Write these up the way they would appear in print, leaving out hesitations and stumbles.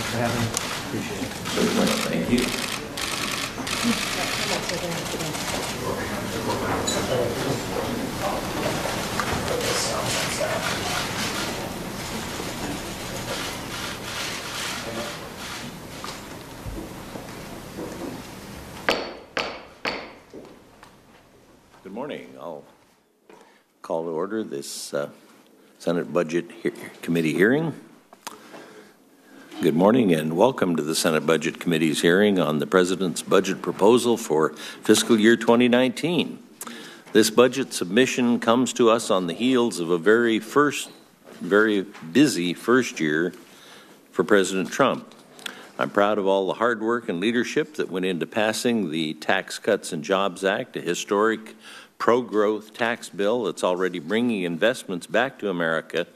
Thanks for having me. Appreciate it. Certainly. Thank you. Good morning. I'll call to order this Senate Budget Committee hearing. Good morning and welcome to the Senate Budget Committee's hearing on the President's budget proposal for fiscal year 2019. This budget submission comes to us on the heels of a very busy first year for President Trump. I'm proud of all the hard work and leadership that went into passing the Tax Cuts and Jobs Act, a historic pro-growth tax bill that's already bringing investments back to America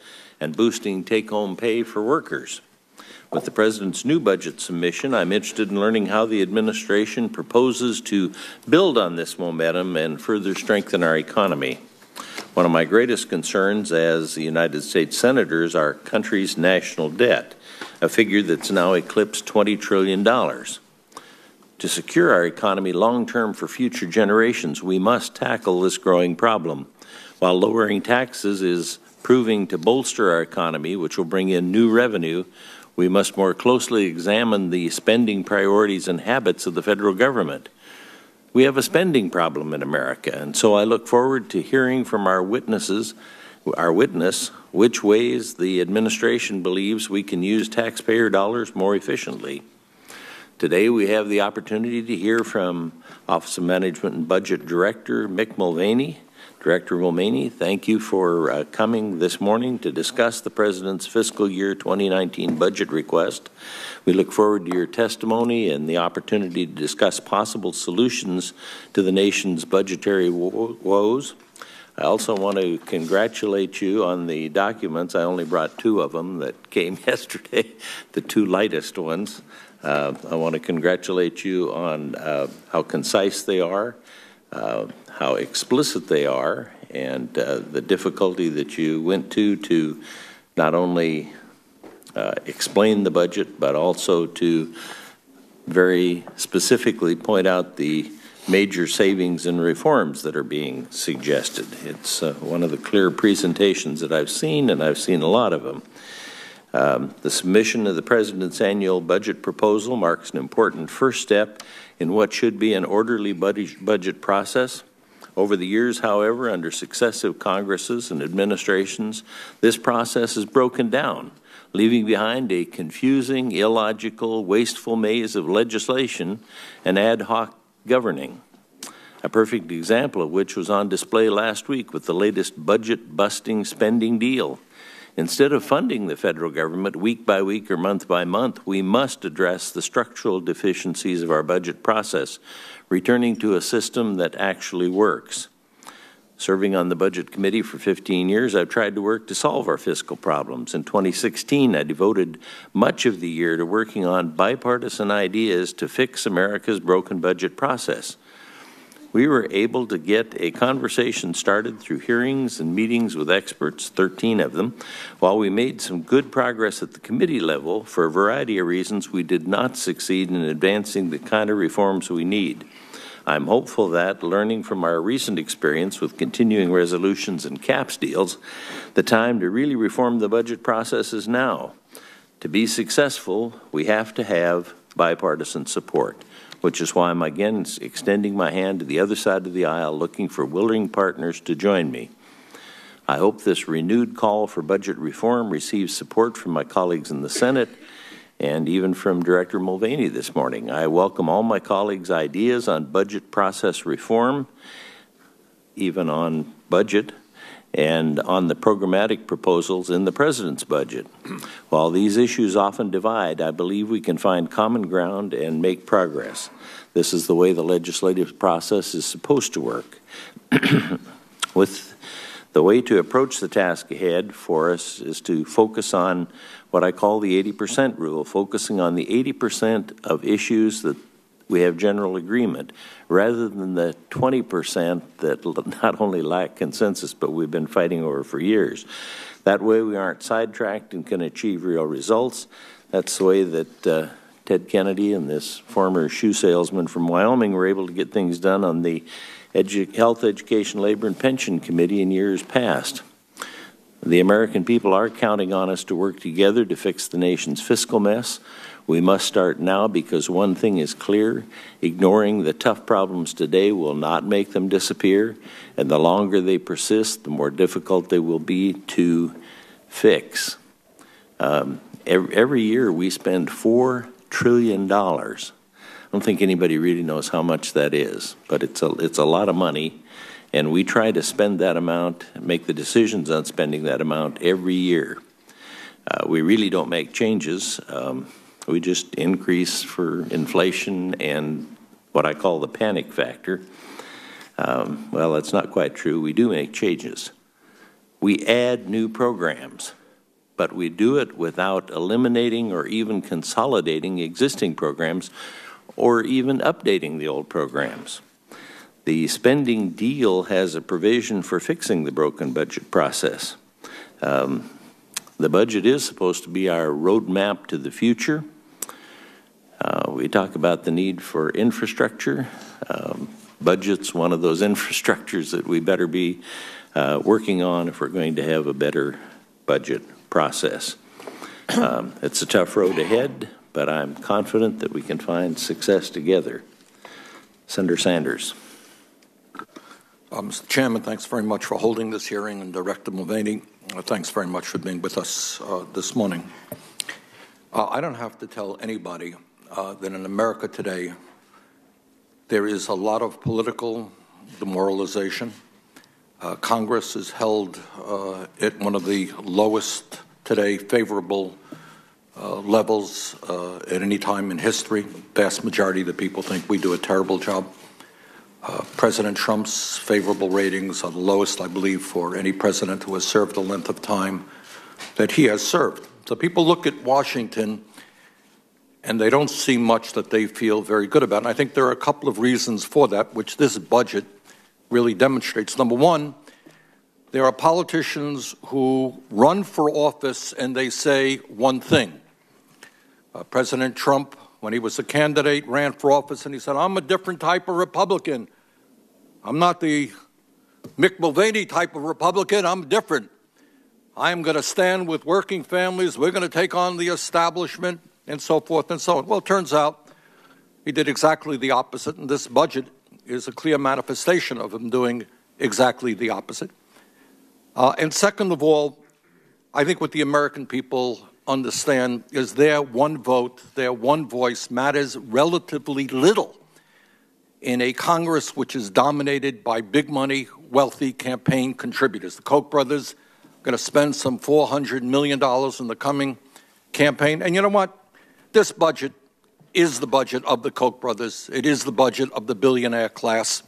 and boosting take-home pay for workers. With the President's new budget submission, I'm interested in learning how the administration proposes to build on this momentum and further strengthen our economy. One of my greatest concerns as a United States Senator is our country's national debt, a figure that's now eclipsed $20 trillion. To secure our economy long-term for future generations, we must tackle this growing problem. While lowering taxes is proving to bolster our economy, which will bring in new revenue, we must more closely examine the spending priorities and habits of the federal government. We have a spending problem in America, and so I look forward to hearing from our witness, which ways the administration believes we can use taxpayer dollars more efficiently. Today we have the opportunity to hear from Office of Management and Budget Director Mick Mulvaney. Director Mulvaney, thank you for coming this morning to discuss the President's fiscal year 2019 budget request. We look forward to your testimony and the opportunity to discuss possible solutions to the nation's budgetary woes. I also want to congratulate you on the documents. I only brought 2 of them that came yesterday, the 2 lightest ones. I want to congratulate you on how concise they are, how explicit they are, and the difficulty that you went to not only explain the budget, but also to very specifically point out the major savings and reforms that are being suggested. It's one of the clear presentations that I've seen, and I've seen a lot of them. The submission of the President's annual budget proposal marks an important first step in what should be an orderly budget process. Over the years, however, under successive Congresses and administrations, this process is broken down, leaving behind a confusing, illogical, wasteful maze of legislation and ad hoc governing. A perfect example of which was on display last week with the latest budget-busting spending deal. Instead of funding the federal government week by week or month by month, we must address the structural deficiencies of our budget process, returning to a system that actually works. Serving on the Budget Committee for 15 years, I've tried to work to solve our fiscal problems. In 2016, I devoted much of the year to working on bipartisan ideas to fix America's broken budget process. We were able to get a conversation started through hearings and meetings with experts, 13 of them. While we made some good progress at the committee level, for a variety of reasons, we did not succeed in advancing the kind of reforms we need. I'm hopeful that, learning from our recent experience with continuing resolutions and caps deals, the time to really reform the budget process is now. To be successful, we have to have bipartisan support, which is why I'm again extending my hand to the other side of the aisle, looking for willing partners to join me. I hope this renewed call for budget reform receives support from my colleagues in the Senate and even from Director Mulvaney this morning. I welcome all my colleagues' ideas on budget process reform, even on budget, and on the programmatic proposals in the President's budget. While these issues often divide, I believe we can find common ground and make progress. This is the way the legislative process is supposed to work. With the way to approach the task ahead for us is to focus on what I call the 80% rule, focusing on the 80% of issues that we have general agreement, rather than the 20% that not only lack consensus, but we've been fighting over for years. That way we aren't sidetracked and can achieve real results. That's the way that Ted Kennedy and this former shoe salesman from Wyoming were able to get things done on the Health, Education, Labor, and Pension Committee in years past. The American people are counting on us to work together to fix the nation's fiscal mess. We must start now because one thing is clear: ignoring the tough problems today will not make them disappear, and the longer they persist, the more difficult they will be to fix. Every year we spend $4 trillion. I don't think anybody really knows how much that is, but it's a lot of money, and we try to spend that amount, make the decisions on spending that amount every year. We really don't make changes. We just increase for inflation and what I call the panic factor. Well, that's not quite true. We do make changes. We add new programs, but we do it without eliminating or even consolidating existing programs or even updating the old programs. The spending deal has a provision for fixing the broken budget process. The budget is supposed to be our roadmap to the future. We talk about the need for infrastructure. Budget's one of those infrastructures that we better be working on if we're going to have a better budget process. It's a tough road ahead, but I'm confident that we can find success together. Senator Sanders. Mr. Chairman, thanks very much for holding this hearing, and Director Mulvaney, thanks very much for being with us this morning. I don't have to tell anybody that in America today there is a lot of political demoralization. Congress is held at one of the lowest today favorable levels at any time in history. Vast majority of the people think we do a terrible job. President Trump's favorable ratings are the lowest, I believe, for any president who has served the length of time that he has served. So people look at Washington and they don't see much that they feel very good about. And I think there are a couple of reasons for that, which this budget really demonstrates. Number one, there are politicians who run for office and they say one thing. President Trump, when he was a candidate, ran for office and he said, I'm a different type of Republican. I'm not the Mick Mulvaney type of Republican. I'm different. I'm going to stand with working families. We're going to take on the establishment, and so forth and so on. Well, it turns out he did exactly the opposite, and this budget is a clear manifestation of him doing exactly the opposite. And second of all, I think what the American people understand is their one vote, their one voice matters relatively little in a Congress which is dominated by big money, wealthy campaign contributors. The Koch brothers are going to spend some $400 million in the coming campaign. And you know what? This budget is the budget of the Koch brothers. It is the budget of the billionaire class,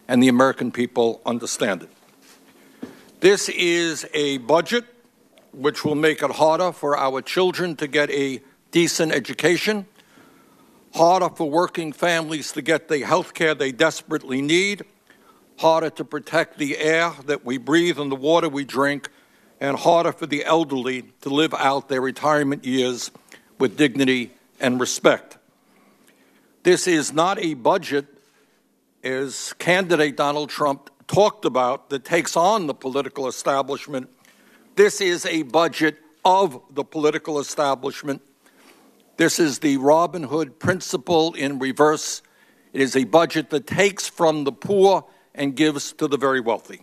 and the American people understand it. This is a budget which will make it harder for our children to get a decent education, harder for working families to get the health care they desperately need, harder to protect the air that we breathe and the water we drink, and harder for the elderly to live out their retirement years with dignity and respect. This is not a budget, as candidate Donald Trump talked about, that takes on the political establishment. This is a budget of the political establishment. This is the Robin Hood principle in reverse. It is a budget that takes from the poor and gives to the very wealthy.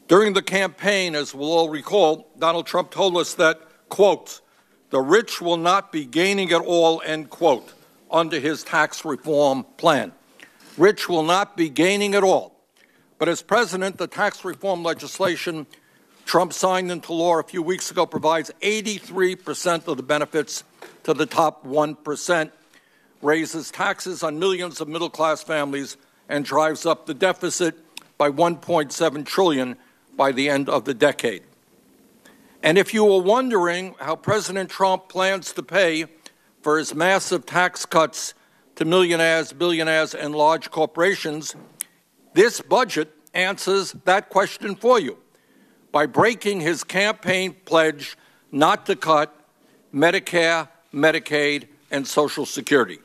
During the campaign, as we'll all recall, Donald Trump told us that, quote, the rich will not be gaining at all, end quote, under his tax reform plan. Rich will not be gaining at all. But as president, the tax reform legislation Trump signed into law a few weeks ago provides 83% of the benefits to the top 1%, raises taxes on millions of middle-class families, and drives up the deficit by $1.7 trillion by the end of the decade. And if you were wondering how President Trump plans to pay for his massive tax cuts to millionaires, billionaires, and large corporations, this budget answers that question for you. by breaking his campaign pledge not to cut Medicare, Medicaid, and Social Security.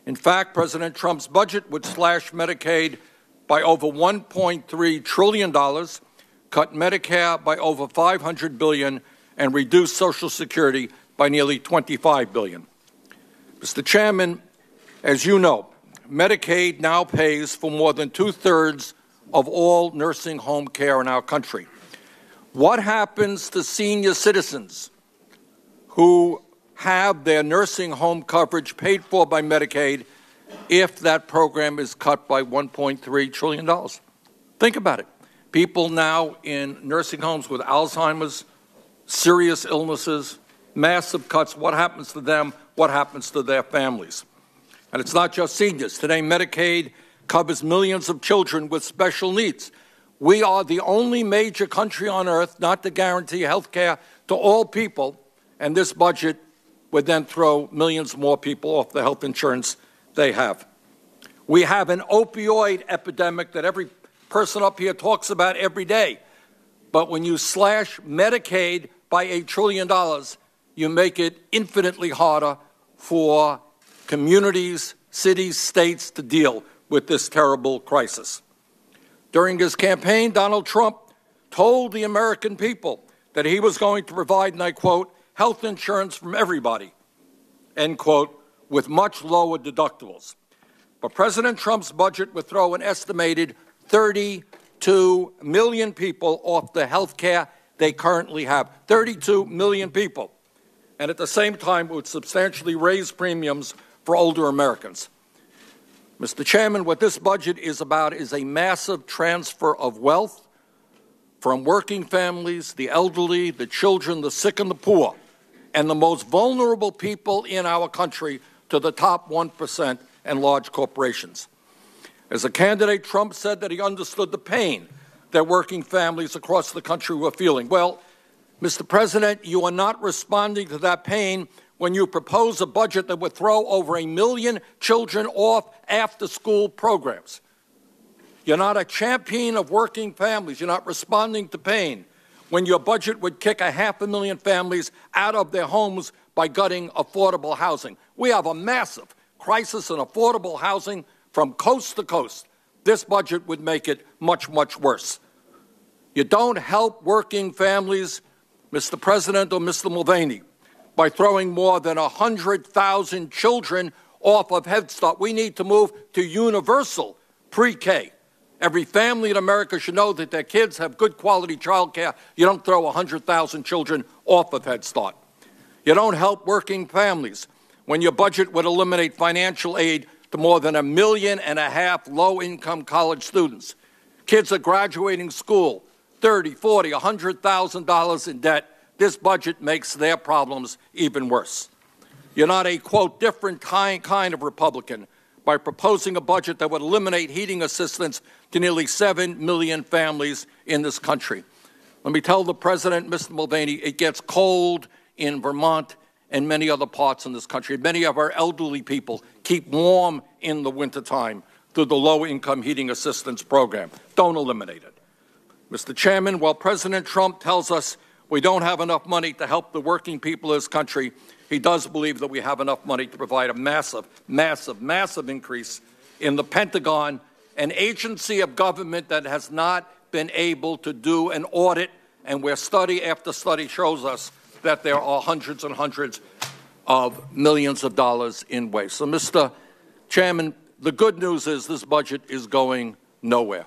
In fact, President Trump's budget would slash Medicaid by over $1.3 trillion, cut Medicare by over $500 billion, and reduce Social Security by nearly $25 billion. Mr. Chairman, as you know, Medicaid now pays for more than two-thirds of all nursing home care in our country. What happens to senior citizens who have their nursing home coverage paid for by Medicaid if that program is cut by $1.3 trillion? Think about it. People now in nursing homes with Alzheimer's, serious illnesses, massive cuts. What happens to them? What happens to their families? And it's not just seniors. Today, Medicaid covers millions of children with special needs. We are the only major country on earth not to guarantee health care to all people, and this budget would then throw millions more people off the health insurance they have. We have an opioid epidemic that every person up here talks about every day. But when you slash Medicaid by $1 trillion, you make it infinitely harder for communities, cities, states to deal with this terrible crisis. During his campaign, Donald Trump told the American people that he was going to provide, and I quote, health insurance from everybody, end quote, with much lower deductibles. But President Trump's budget would throw an estimated 32 million people off the health care they currently have. 32 million people. And at the same time, it would substantially raise premiums for older Americans. Mr. Chairman, what this budget is about is a massive transfer of wealth from working families, the elderly, the children, the sick, and the poor, and the most vulnerable people in our country to the top 1% and large corporations. As a candidate, Trump said that he understood the pain that working families across the country were feeling. Well, Mr. President, you are not responding to that pain when you propose a budget that would throw over 1 million children off after-school programs. You're not a champion of working families. You're not responding to pain when your budget would kick 500,000 families out of their homes by gutting affordable housing. We have a massive crisis in affordable housing from coast to coast. This budget would make it much, much worse. You don't help working families, Mr. President or Mr. Mulvaney, by throwing more than 100,000 children off of Head Start. We need to move to universal pre-K. Every family in America should know that their kids have good quality child care. You don't throw 100,000 children off of Head Start. You don't help working families when your budget would eliminate financial aid to more than 1.5 million low-income college students. Kids are graduating school, $30,000, $40,000, $100,000 in debt. This budget makes their problems even worse. You're not a, quote, different kind of Republican by proposing a budget that would eliminate heating assistance to nearly 7 million families in this country. Let me tell the President, Mr. Mulvaney, it gets cold in Vermont and many other parts in this country. Many of our elderly people keep warm in the wintertime through the low-income heating assistance program. Don't eliminate it. Mr. Chairman, while President Trump tells us we don't have enough money to help the working people of this country, he does believe that we have enough money to provide a massive, massive, massive increase in the Pentagon, an agency of government that has not been able to do an audit, and where study after study shows us that there are hundreds and hundreds of millions of dollars in waste. So, Mr. Chairman, the good news is this budget is going nowhere.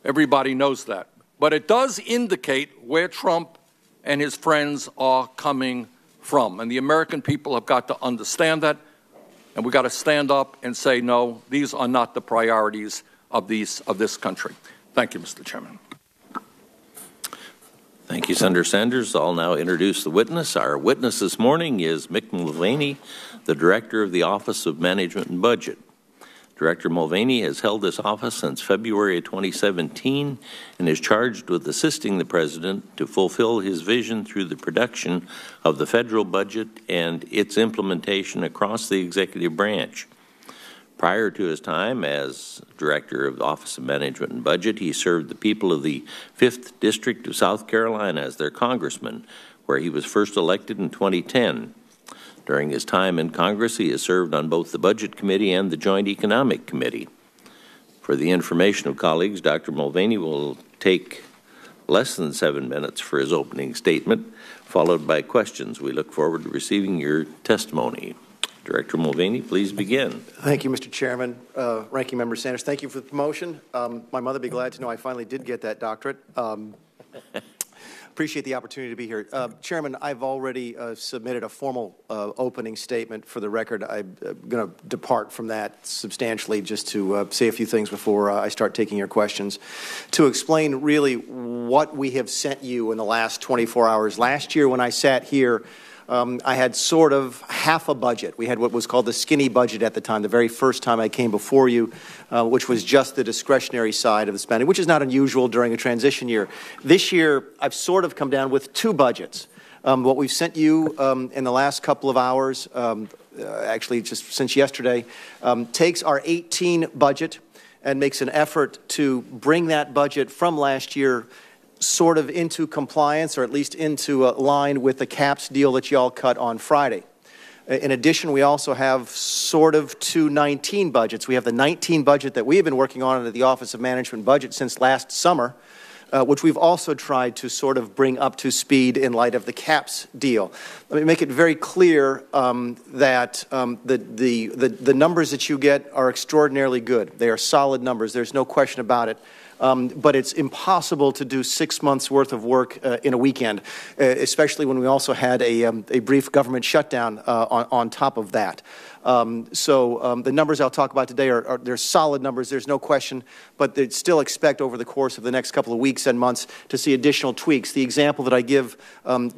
Everybody knows that. But it does indicate where Trump and his friends are coming from. And the American people have got to understand that. And we've got to stand up and say, no, these are not the priorities of this country. Thank you, Mr. Chairman. Thank you, Senator Sanders. I'll now introduce the witness. Our witness this morning is Mick Mulvaney, the Director of the Office of Management and Budget. Director Mulvaney has held this office since February of 2017 and is charged with assisting the President to fulfill his vision through the production of the federal budget and its implementation across the executive branch. Prior to his time as Director of the Office of Management and Budget, he served the people of the 5th District of South Carolina as their congressman, where he was first elected in 2010. During his time in Congress, he has served on both the Budget Committee and the Joint Economic Committee. For the information of colleagues, Dr. Mulvaney will take less than 7 minutes for his opening statement, followed by questions. We look forward to receiving your testimony. Director Mulvaney, please begin. Thank you, Mr. Chairman. Ranking Member Sanders, thank you for the promotion. My mother would be glad to know I finally did get that doctorate. Appreciate the opportunity to be here. Chairman, I've already submitted a formal opening statement. For the record, I'm going to depart from that substantially just to say a few things before I start taking your questions. To explain really what we have sent you in the last 24 hours. Last year when I sat here, I had sort of half a budget. We had what was called the skinny budget at the time, the very first time I came before you, which was just the discretionary side of the spending, which is not unusual during a transition year. This year, I've sort of come down with 2 budgets. What we've sent you in the last couple of hours, actually just since yesterday, takes our 18 budget and makes an effort to bring that budget from last year sort of into compliance, or at least into line with the caps deal that y'all cut on Friday. In addition, we also have sort of 2 19 budgets. We have the 19 budget that we have been working on under the Office of Management and Budget since last summer, which we've also tried to sort of bring up to speed in light of the caps deal. Let me make it very clear that the numbers that you get are extraordinarily good. They are solid numbers. There's no question about it. But it's impossible to do 6 months' worth of work in a weekend, especially when we also had a brief government shutdown on top of that. The numbers I'll talk about today they're solid numbers, there's no question, but they'd still expect over the course of the next couple of weeks and months to see additional tweaks. The example that I give,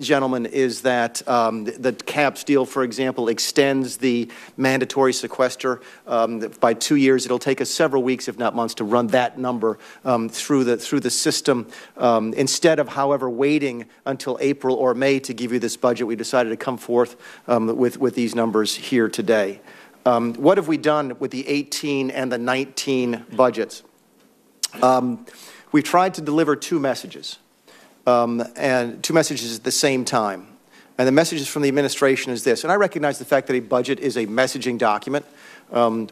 gentlemen, is that the caps deal, for example, extends the mandatory sequester by 2 years. It'll take us several weeks, if not months, to run that number through the system. Instead of, however, waiting until April or May to give you this budget, we decided to come forth with these numbers here today. What have we done with the 18 and the 19 budgets? We've tried to deliver 2 messages, and 2 messages at the same time. And the messages from the administration is this, and I recognize the fact that a budget is a messaging document.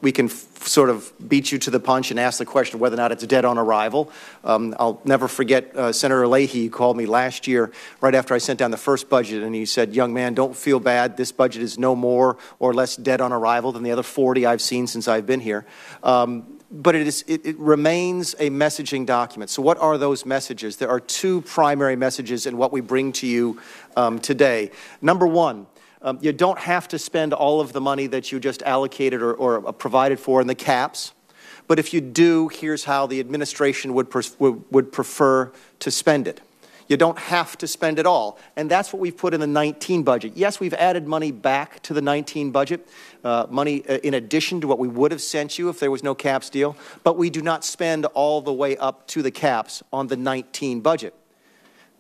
We can sort of beat you to the punch and ask the question of whether or not it's dead on arrival. I'll never forget Senator Leahy called me last year right after I sent down the first budget, and he said, "Young man, don't feel bad. This budget is no more or less dead on arrival than the other 40 I've seen since I've been here." But it remains a messaging document. So what are those messages? There are 2 primary messages in what we bring to you today. Number 1, you don't have to spend all of the money that you just allocated or provided for in the caps. But if you do, here's how the administration would prefer to spend it. You don't have to spend it all. And that's what we've put in the 19 budget. Yes, we've added money back to the 19 budget, money in addition to what we would have sent you if there was no caps deal. But we do not spend all the way up to the caps on the 19 budget.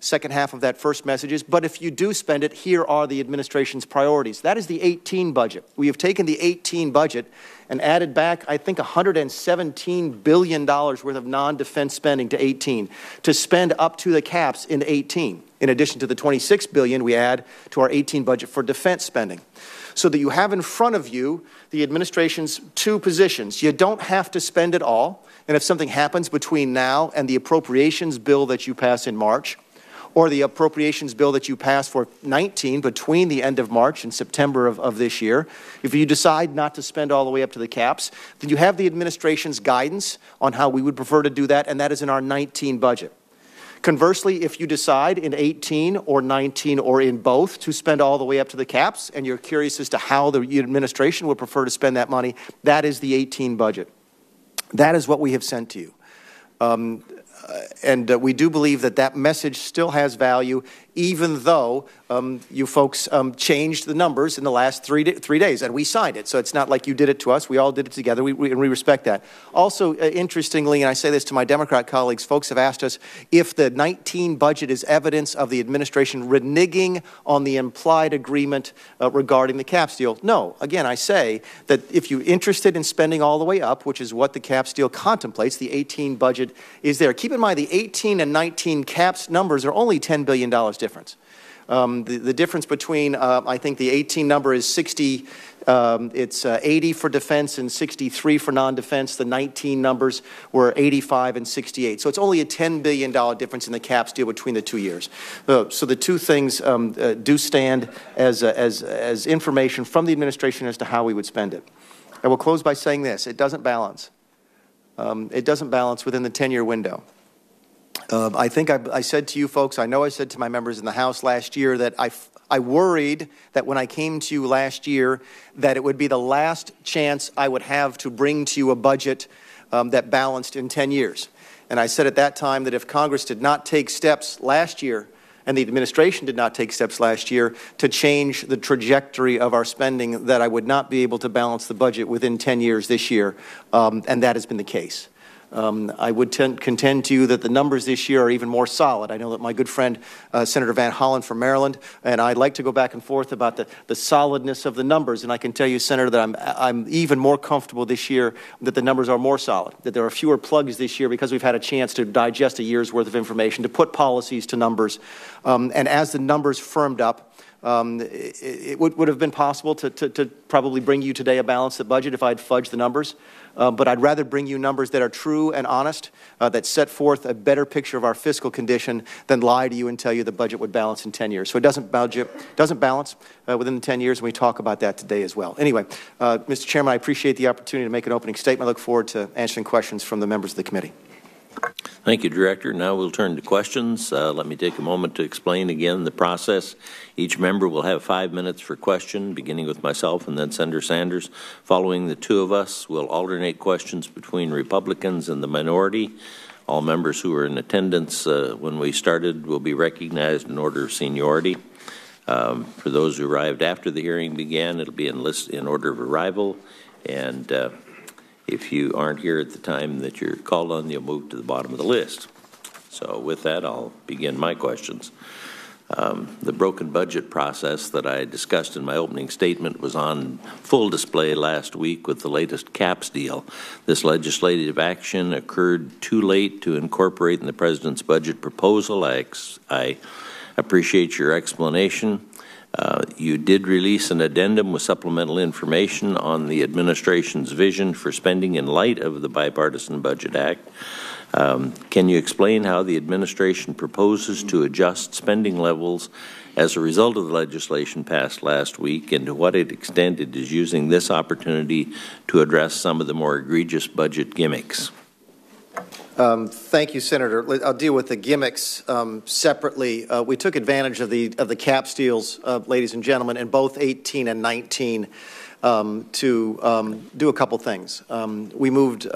Second half of that first message is, but if you do spend it, here are the administration's priorities. That is the 18 budget. We have taken the 18 budget and added back, I think, $117 billion worth of non-defense spending to 18 to spend up to the caps in 18, in addition to the $26 billion we add to our 18 budget for defense spending. So that you have in front of you the administration's 2 positions. You don't have to spend it all, and if something happens between now and the appropriations bill that you pass in March, or the appropriations bill that you passed for 19 between the end of March and September of this year, if you decide not to spend all the way up to the caps, then you have the administration's guidance on how we would prefer to do that, and that is in our 19 budget. Conversely, if you decide in 18 or 19 or in both to spend all the way up to the caps, and you're curious as to how the administration would prefer to spend that money, that is the 18 budget. That is what we have sent to you. we do believe that that message still has value, even though you folks changed the numbers in the last three days, and we signed it. So it's not like you did it to us. We all did it together, and we respect that. Also, interestingly, and I say this to my Democrat colleagues, folks have asked us if the 19 budget is evidence of the administration reneging on the implied agreement regarding the caps deal. No. Again, I say that if you're interested in spending all the way up, which is what the caps deal contemplates, the 18 budget is there. Keep in mind the 18 and 19 caps numbers are only $10 billion difference. The difference between, I think the 18 number is 60, it's 80 for defense and 63 for non-defense. The 19 numbers were 85 and 68. So it's only a $10 billion difference in the caps deal between the 2 years. So the two things do stand as information from the administration as to how we would spend it. I will close by saying this. It doesn't balance. It doesn't balance within the 10-year window. I think I said to you folks, I know I said to my members in the House last year that I worried that when I came to you last year that it would be the last chance I would have to bring to you a budget that balanced in 10 years. And I said at that time that if Congress did not take steps last year and the administration did not take steps last year to change the trajectory of our spending, that I would not be able to balance the budget within 10 years this year, and that has been the case. I would contend to you that the numbers this year are even more solid. I know that my good friend Senator Van Hollen from Maryland and I'd like to go back and forth about the solidness of the numbers, and I can tell you, Senator, that I'm even more comfortable this year that the numbers are more solid, that there are fewer plugs this year because we've had a chance to digest a year's worth of information, to put policies to numbers, and as the numbers firmed up, it would have been possible to probably bring you today a balanced budget if I'd fudged the numbers. But I'd rather bring you numbers that are true and honest, that set forth a better picture of our fiscal condition than lie to you and tell you the budget would balance in 10 years. So it doesn't balance within the 10 years, and we talk about that today as well. Anyway, Mr. Chairman, I appreciate the opportunity to make an opening statement. I look forward to answering questions from the members of the committee. Thank you, Director. Now we'll turn to questions. Let me take a moment to explain again the process. Each member will have 5 minutes for question, beginning with myself and then Senator Sanders. Following the two of us, we'll alternate questions between Republicans and the minority. All members who were in attendance when we started will be recognized in order of seniority. For those who arrived after the hearing began, it'll be in order of arrival. And if you aren't here at the time that you're called on, you'll move to the bottom of the list. So with that, I'll begin my questions. The broken budget process that I discussed in my opening statement was on full display last week with the latest caps deal. This legislative action occurred too late to incorporate in the President's budget proposal. I appreciate your explanation. You did release an addendum with supplemental information on the administration's vision for spending in light of the Bipartisan Budget Act. Can you explain how the administration proposes to adjust spending levels as a result of the legislation passed last week, and to what extent it is using this opportunity to address some of the more egregious budget gimmicks? Thank you, Senator. I'll deal with the gimmicks separately. We took advantage of the caps deals, ladies and gentlemen, in both 18 and 19 to do a couple things. We moved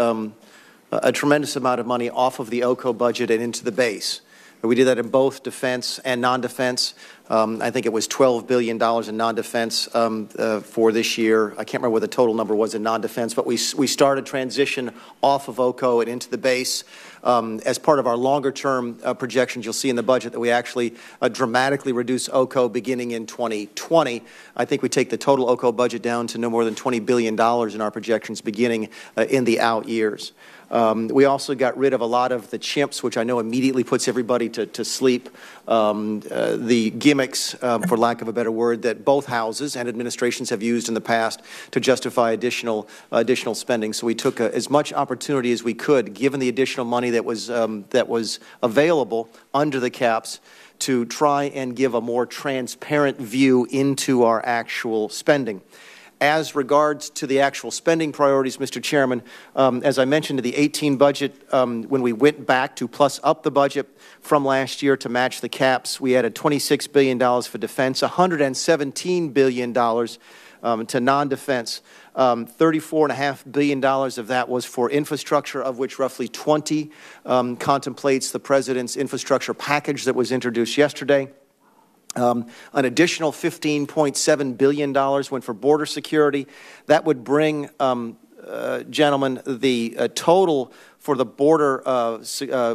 a tremendous amount of money off of the OCO budget and into the base. We did that in both defense and non-defense. I think it was $12 billion in non-defense for this year. I can't remember what the total number was in non-defense, but we started transition off of OCO and into the base. As part of our longer-term projections, you'll see in the budget that we actually dramatically reduce OCO beginning in 2020. I think we take the total OCO budget down to no more than $20 billion in our projections beginning in the out years. We also got rid of a lot of the chimps, which I know immediately puts everybody to sleep. The gimmicks, for lack of a better word, that both houses and administrations have used in the past to justify additional spending. So we took as much opportunity as we could, given the additional money that was available under the caps, to try and give a more transparent view into our actual spending. As regards to the actual spending priorities, Mr. Chairman, as I mentioned in the 18 budget, when we went back to plus up the budget from last year to match the caps, we added $26 billion for defense, $117 billion to non-defense. $34.5 billion of that was for infrastructure, of which roughly 20 contemplates the President's infrastructure package that was introduced yesterday. An additional $15.7 billion went for border security. That would bring, gentlemen, the total for the border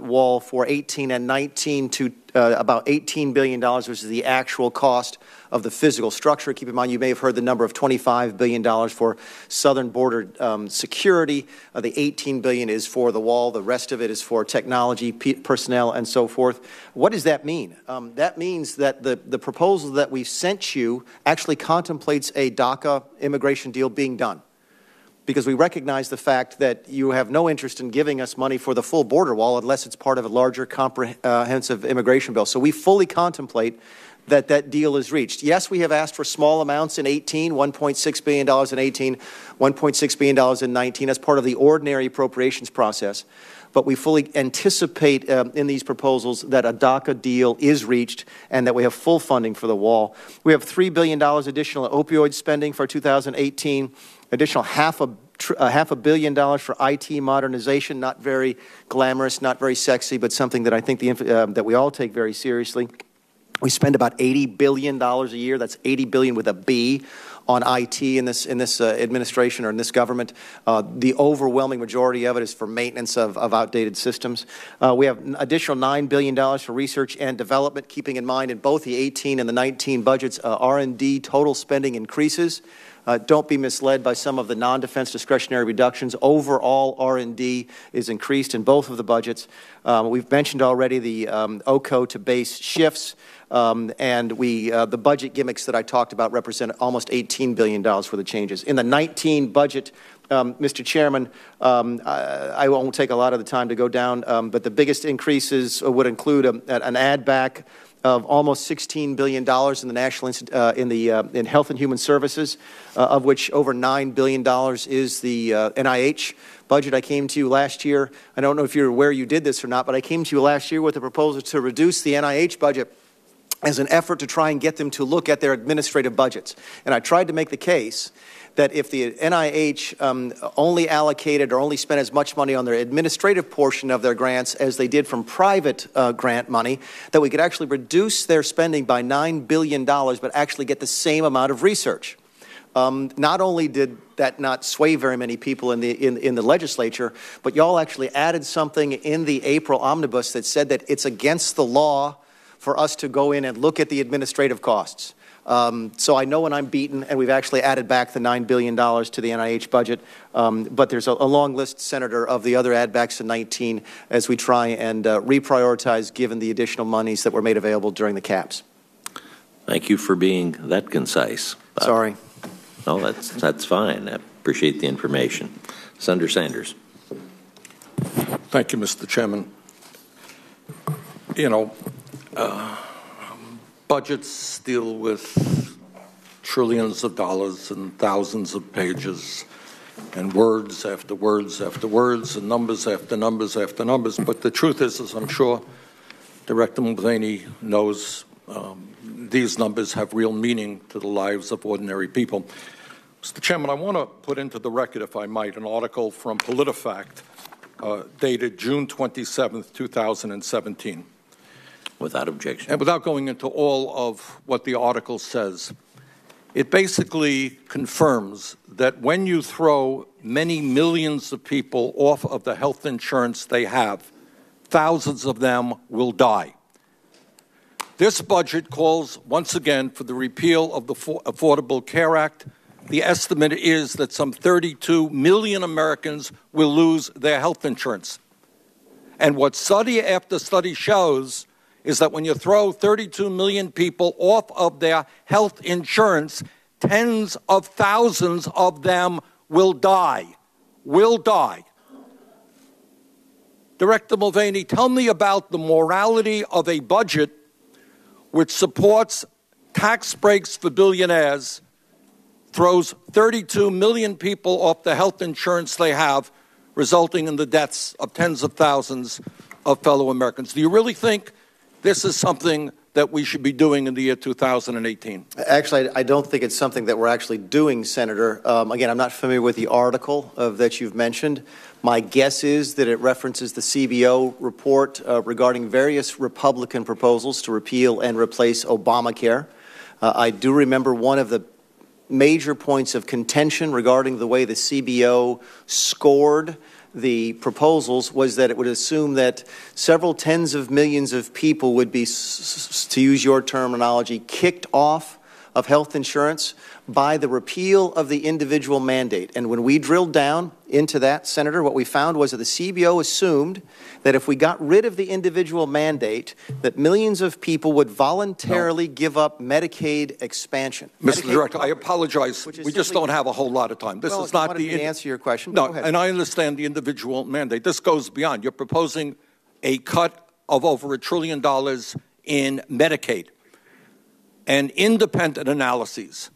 wall for 18 and 19 to about $18 billion, which is the actual cost of the physical structure. Keep in mind, you may have heard the number of $25 billion for southern border security. The $18 billion is for the wall. The rest of it is for technology, personnel, and so forth. What does that mean? That means that the proposal that we sent you actually contemplates a DACA immigration deal being done, because we recognize the fact that you have no interest in giving us money for the full border wall unless it's part of a larger comprehensive immigration bill. So we fully contemplate that that deal is reached. Yes, we have asked for small amounts in 18, $1.6 billion in 18, $1.6 billion in 19 as part of the ordinary appropriations process. But we fully anticipate in these proposals that a DACA deal is reached and that we have full funding for the wall. We have $3 billion additional opioid spending for 2018, additional half a billion dollars for IT modernization, not very glamorous, not very sexy, but something that I think that we all take very seriously. We spend about $80 billion a year. That's $80 billion with a B on IT in this administration or in this government. The overwhelming majority of it is for maintenance of outdated systems. We have an additional $9 billion for research and development, keeping in mind in both the 18 and the 19 budgets, R&D total spending increases. Don't be misled by some of the non-defense discretionary reductions. Overall, R&D is increased in both of the budgets. We've mentioned already the OCO to base shifts, and the budget gimmicks that I talked about represent almost $18 billion for the changes. In the 19 budget, Mr. Chairman, I won't take a lot of the time to go down, but the biggest increases would include an add back of almost $16 billion in the national in Health and Human Services, of which over $9 billion is the NIH budget. I came to you last year. I don't know if you're aware you did this or not, but I came to you last year with a proposal to reduce the NIH budget as an effort to try and get them to look at their administrative budgets. And I tried to make the case that if the NIH only allocated or only spent as much money on their administrative portion of their grants as they did from private grant money, that we could actually reduce their spending by $9 billion, but actually get the same amount of research. Not only did that not sway very many people in the legislature, but y'all actually added something in the April omnibus that said that it's against the law for us to go in and look at the administrative costs. So I know when I'm beaten, and we've actually added back the $9 billion to the NIH budget, but there's a long list, Senator, of the other add-backs in 19 as we try and reprioritize given the additional monies that were made available during the caps. Thank you for being that concise. Sorry. No, that's fine. I appreciate the information. Senator Sanders. Thank you, Mr. Chairman. You know, budgets deal with trillions of dollars and thousands of pages and words after words after words and numbers after numbers after numbers. But the truth is, as I'm sure Director Mulvaney knows, these numbers have real meaning to the lives of ordinary people. Mr. Chairman, I want to put into the record, if I might, an article from PolitiFact dated June 27th, 2017. Without objection. And without going into all of what the article says, it basically confirms that when you throw many millions of people off of the health insurance they have, thousands of them will die. This budget calls, once again, for the repeal of the Affordable Care Act. The estimate is that some 32 million Americans will lose their health insurance. And what study after study shows is that when you throw 32 million people off of their health insurance, tens of thousands of them will die. Will die. Director Mulvaney, tell me about the morality of a budget which supports tax breaks for billionaires, throws 32 million people off the health insurance they have, resulting in the deaths of tens of thousands of fellow Americans. Do you really think this is something that we should be doing in the year 2018? Actually, I don't think it's something that we're actually doing, Senator. Again, I'm not familiar with the article that you've mentioned. My guess is that it references the CBO report regarding various Republican proposals to repeal and replace Obamacare. I do remember one of the major points of contention regarding the way the CBO scored the proposals was that it would assume that several tens of millions of people would be, to use your terminology, kicked off of health insurance by the repeal of the individual mandate. And when we drilled down into that, Senator, what we found was that the CBO assumed that if we got rid of the individual mandate, that millions of people would voluntarily give up Medicaid expansion. Mr. Director, I apologize. We just don't have a whole lot of time. This is not the answer your question. No, go ahead. And I understand the individual mandate. This goes beyond. You're proposing a cut of over $1 trillion in Medicaid. And independent analyses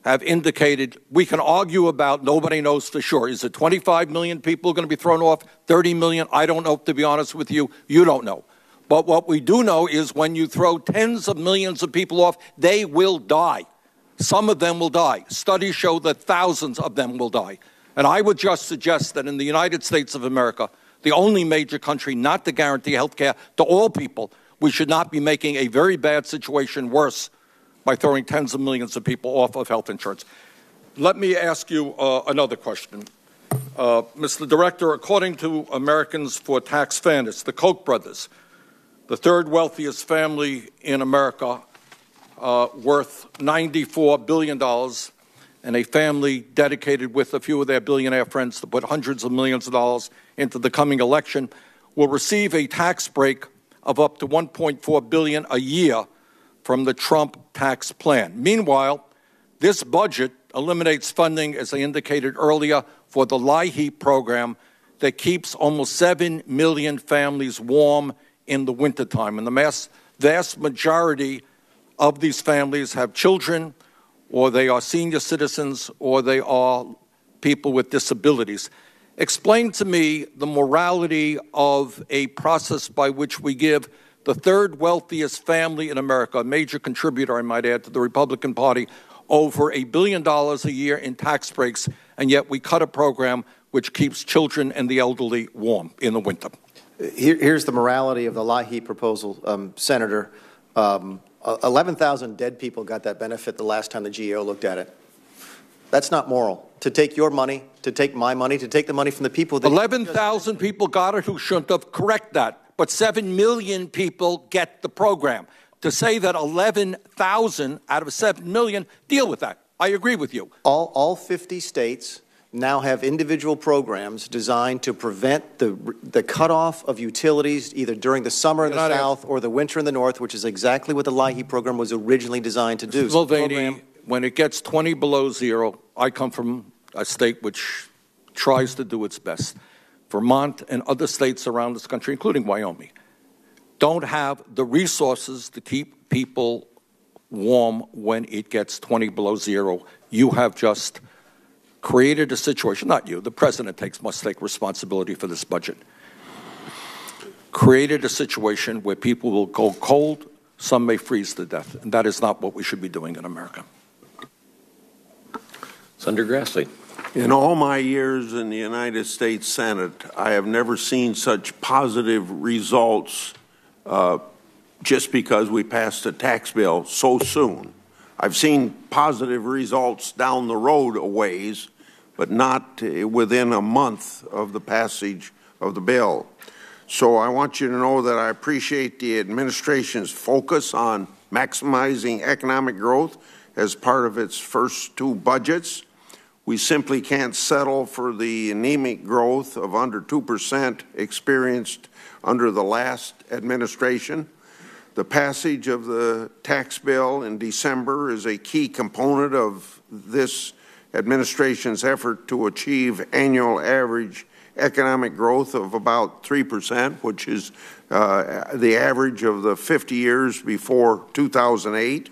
have indicated, we can argue about, nobody knows for sure. Is it 25 million people going to be thrown off? 30 million? I don't know, to be honest with you. You don't know. But what we do know is when you throw tens of millions of people off, they will die. Some of them will die. Studies show that thousands of them will die. And I would just suggest that in the United States of America, the only major country not to guarantee health care to all people, we should not be making a very bad situation worse by throwing tens of millions of people off of health insurance. Let me ask you another question. Mr. Director, according to Americans for Tax Fairness, the Koch brothers, the third wealthiest family in America, worth $94 billion, and a family dedicated with a few of their billionaire friends to put hundreds of millions of dollars into the coming election, will receive a tax break of up to $1.4 billion a year from the Trump tax plan. Meanwhile, this budget eliminates funding, as I indicated earlier, for the LIHEAP program that keeps almost 7 million families warm in the wintertime. And the vast majority of these families have children, or they are senior citizens, or they are people with disabilities. Explain to me the morality of a process by which we give the third wealthiest family in America, a major contributor, I might add, to the Republican Party, over $1 billion a year in tax breaks, and yet we cut a program which keeps children and the elderly warm in the winter. Here's the morality of the LIHEAP proposal, Senator. 11,000 dead people got that benefit the last time the GAO looked at it. That's not moral. To take your money, to take my money, to take the money from the people that 11,000 people got it who shouldn't have. Correct that. But 7 million people get the program. To say that 11,000 out of 7 million, deal with that. I agree with you. All 50 states now have individual programs designed to prevent the cutoff of utilities either during the summer in the South or the winter in the North, which is exactly what the LIHEAP program was originally designed to do. Mulvaney, when it gets 20 below zero, I come from a state which tries to do its best. Vermont and other states around this country, including Wyoming, don't have the resources to keep people warm when it gets 20 below zero. You have just created a situation, not you, the president must take responsibility for this budget, created a situation where people will go cold, some may freeze to death, and that is not what we should be doing in America. Senator Grassley. In all my years in the United States Senate, I have never seen such positive results just because we passed a tax bill so soon. I've seen positive results down the road a ways, but not within a month of the passage of the bill. So I want you to know that I appreciate the administration's focus on maximizing economic growth as part of its first two budgets. We simply can't settle for the anemic growth of under 2% experienced under the last administration. The passage of the tax bill in December is a key component of this administration's effort to achieve annual average economic growth of about 3%, which is the average of the 50 years before 2008.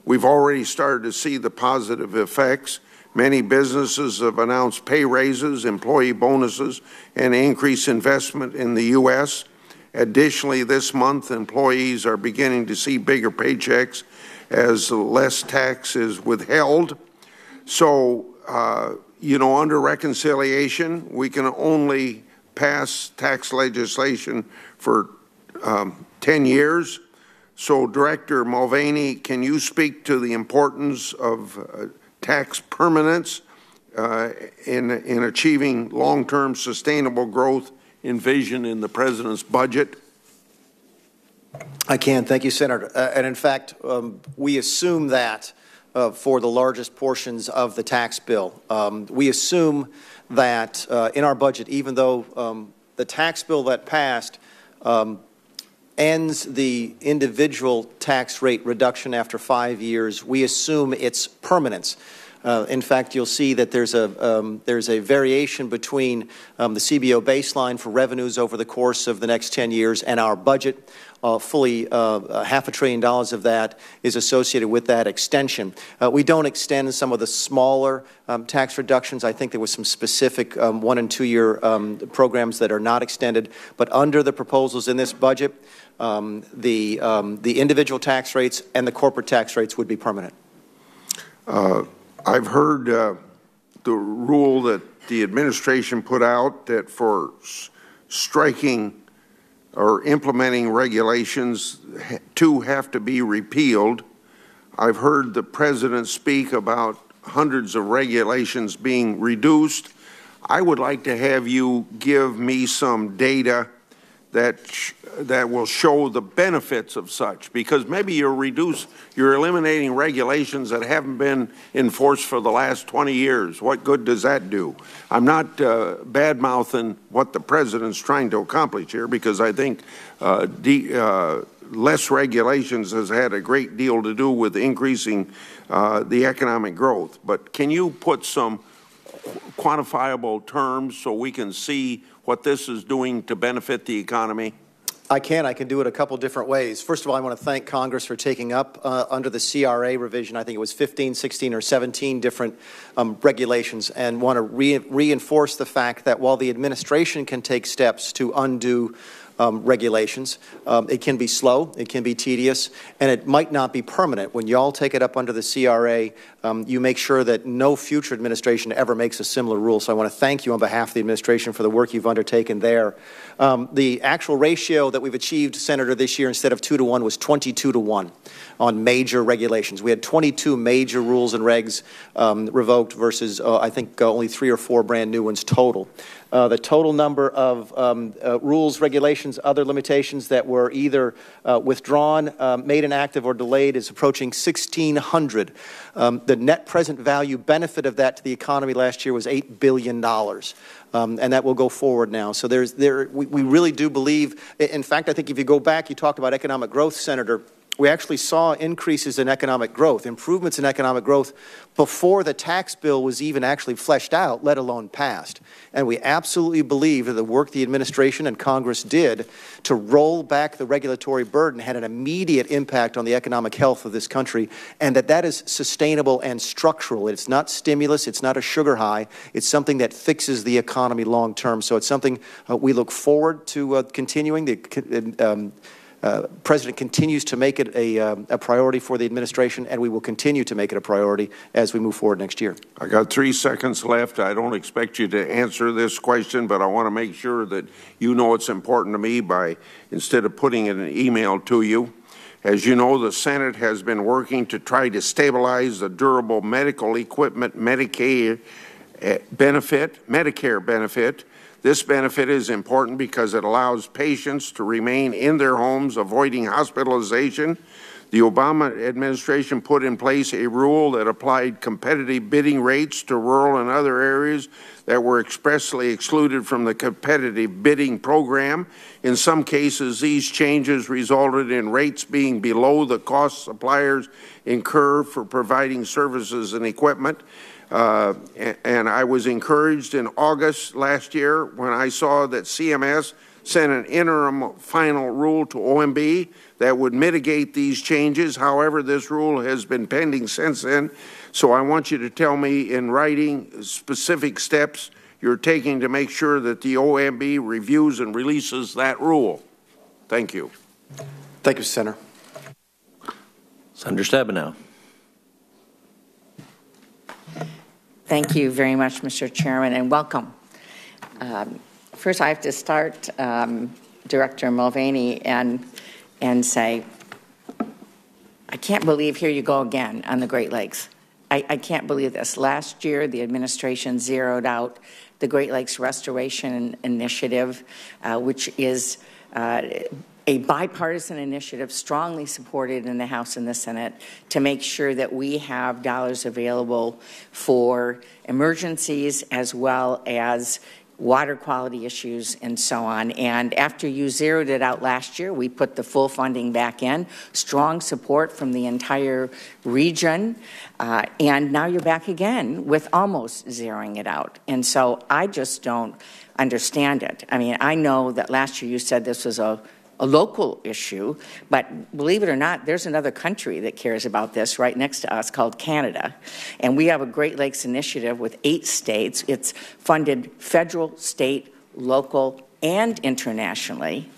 We've already started to see the positive effects Many businesses have announced pay raises, employee bonuses, and increased investment in the U.S. Additionally, this month, employees are beginning to see bigger paychecks as less tax is withheld. So, you know, under reconciliation, we can only pass tax legislation for 10 years. So, Director Mulvaney, can you speak to the importance of tax permanence in achieving long-term sustainable growth envisioned in the President's budget? I can. Thank you, Senator. And in fact, we assume that for the largest portions of the tax bill. We assume that in our budget, even though the tax bill that passed ends the individual tax rate reduction after 5 years, we assume its permanence. In fact, you'll see that there's a variation between the CBO baseline for revenues over the course of the next 10 years and our budget. Fully $500 billion of that is associated with that extension. We don't extend some of the smaller tax reductions. I think there was some specific 1- and 2-year programs that are not extended. But under the proposals in this budget, the individual tax rates and the corporate tax rates would be permanent. I've heard the rule that the administration put out that for striking or implementing regulations, 2 have to be repealed. I've heard the President speak about hundreds of regulations being reduced. I would like to have you give me some data that will show the benefits of such, because maybe you're eliminating regulations that haven't been enforced for the last 20 years. What good does that do? I'm not bad-mouthing what the President's trying to accomplish here, because I think less regulations has had a great deal to do with increasing the economic growth. But can you put some quantifiable terms so we can see what this is doing to benefit the economy? I can do it a couple different ways. First of all, I want to thank Congress for taking up under the CRA revision, I think it was 15, 16, or 17 different regulations, and want to reinforce the fact that while the administration can take steps to undo regulations, it can be slow, it can be tedious, and it might not be permanent. When y'all take it up under the CRA, you make sure that no future administration ever makes a similar rule. So I want to thank you on behalf of the administration for the work you've undertaken there. The actual ratio that we've achieved, Senator, this year instead of 2 to 1 was 22 to 1 on major regulations. We had 22 major rules and regs revoked versus I think only 3 or 4 brand new ones total. The total number of rules, regulations, other limitations that were either withdrawn, made inactive, or delayed is approaching 1,600. The net present value benefit of that to the economy last year was $8 billion. And that will go forward now. So we really do believe, in fact, I think if you go back, you talked about economic growth, Senator, we actually saw increases in economic growth, improvements in economic growth before the tax bill was even actually fleshed out, let alone passed. And we absolutely believe that the work the administration and Congress did to roll back the regulatory burden had an immediate impact on the economic health of this country, and that is sustainable and structural. It's not stimulus. It's not a sugar high. It's something that fixes the economy long term. So it's something we look forward to continuing. The President continues to make it a priority for the administration, and we will continue to make it a priority as we move forward next year. I got 3 seconds left. I don't expect you to answer this question, but I want to make sure that you know it's important to me by, instead of putting it in an email to you. As you know, the Senate has been working to try to stabilize the durable medical equipment Medicare benefit. This benefit is important because it allows patients to remain in their homes, avoiding hospitalization. The Obama administration put in place a rule that applied competitive bidding rates to rural and other areas that were expressly excluded from the competitive bidding program. In some cases, these changes resulted in rates being below the cost suppliers incur for providing services and equipment. And I was encouraged in August last year when I saw that CMS sent an interim final rule to OMB that would mitigate these changes. However, this rule has been pending since then. So I want you to tell me in writing specific steps you're taking to make sure that the OMB reviews and releases that rule. Thank you. Thank you, Senator. Senator Stabenow. Thank you very much, Mr. Chairman, and welcome. First, I have to start, Director Mulvaney, and say, I can't believe here you go again on the Great Lakes. I can't believe this. Last year, the administration zeroed out the Great Lakes Restoration Initiative, which is a bipartisan initiative strongly supported in the House and the Senate to make sure that we have dollars available for emergencies as well as water quality issues and so on. And after you zeroed it out last year, we put the full funding back in, strong support from the entire region, and now you're back again with almost zeroing it out. And so I just don't understand it. I mean, I know that last year you said this was a local issue, but believe it or not, there's another country that cares about this right next to us called Canada. And we have a Great Lakes Initiative with 8 states. It's funded federal, state, local, and internationally.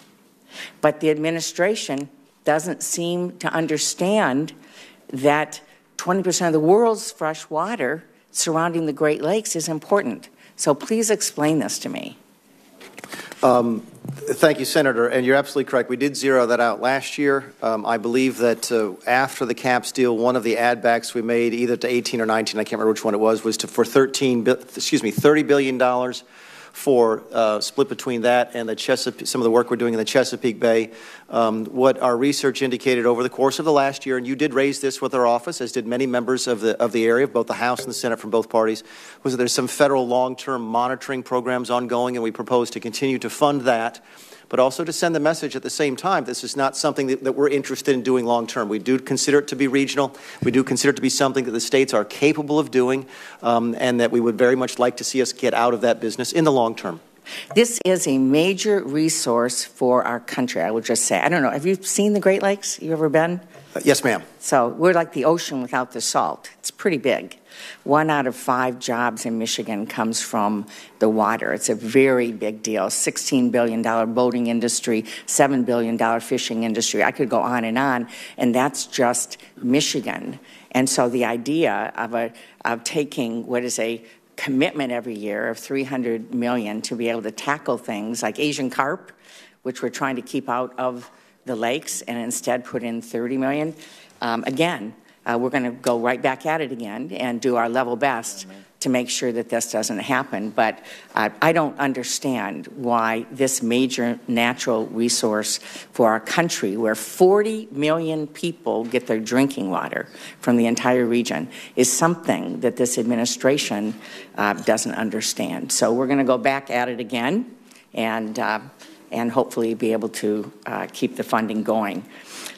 But the administration doesn't seem to understand that 20% of the world's fresh water surrounding the Great Lakes is important. So please explain this to me. Thank you, Senator, and you're absolutely correct. We did zero that out last year. I believe that after the caps deal, one of the add-backs we made, either to 18 or 19, I can't remember which one it was for $30 billion for split between that and the Chesapeake, some of the work we're doing in the Chesapeake Bay. What our research indicated over the course of the last year, and you did raise this with our office, as did many members of the area, both the House and the Senate from both parties, was that there's some federal long-term monitoring programs ongoing, and we propose to continue to fund that, but also to send the message at the same time, this is not something that we're interested in doing long-term. We do consider it to be regional. We do consider it to be something that the states are capable of doing, and that we would very much like to see us get out of that business in the long term. This is a major resource for our country, I would just say. I don't know, have you seen the Great Lakes? You ever been? Yes, ma'am. So we're like the ocean without the salt. It's pretty big. 1 out of 5 jobs in Michigan comes from the water. It's a very big deal. $16 billion boating industry, $7 billion fishing industry. I could go on, and that's just Michigan. And so the idea of taking what is a commitment every year of $300 million to be able to tackle things like Asian carp, which we're trying to keep out of the lakes, and instead put in $30 million. Again, we're going to go right back at it again and do our level best to make sure that this doesn't happen. But I don't understand why this major natural resource for our country, where 40 million people get their drinking water from the entire region, is something that this administration doesn't understand. So we're going to go back at it again and hopefully be able to keep the funding going.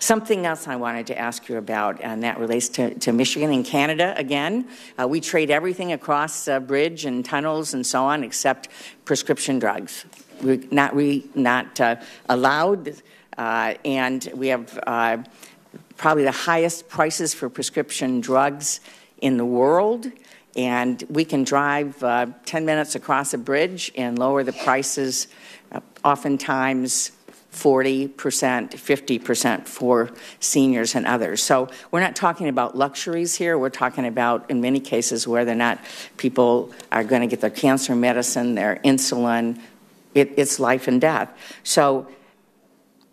Something else I wanted to ask you about, and that relates to Michigan and Canada again. We trade everything across bridge and tunnels and so on except prescription drugs. We're not allowed, and we have probably the highest prices for prescription drugs in the world. And we can drive 10 minutes across a bridge and lower the prices oftentimes 40%, 50% for seniors and others. So we're not talking about luxuries here. We're talking about, in many cases, whether or not people are going to get their cancer medicine, their insulin. It's life and death. So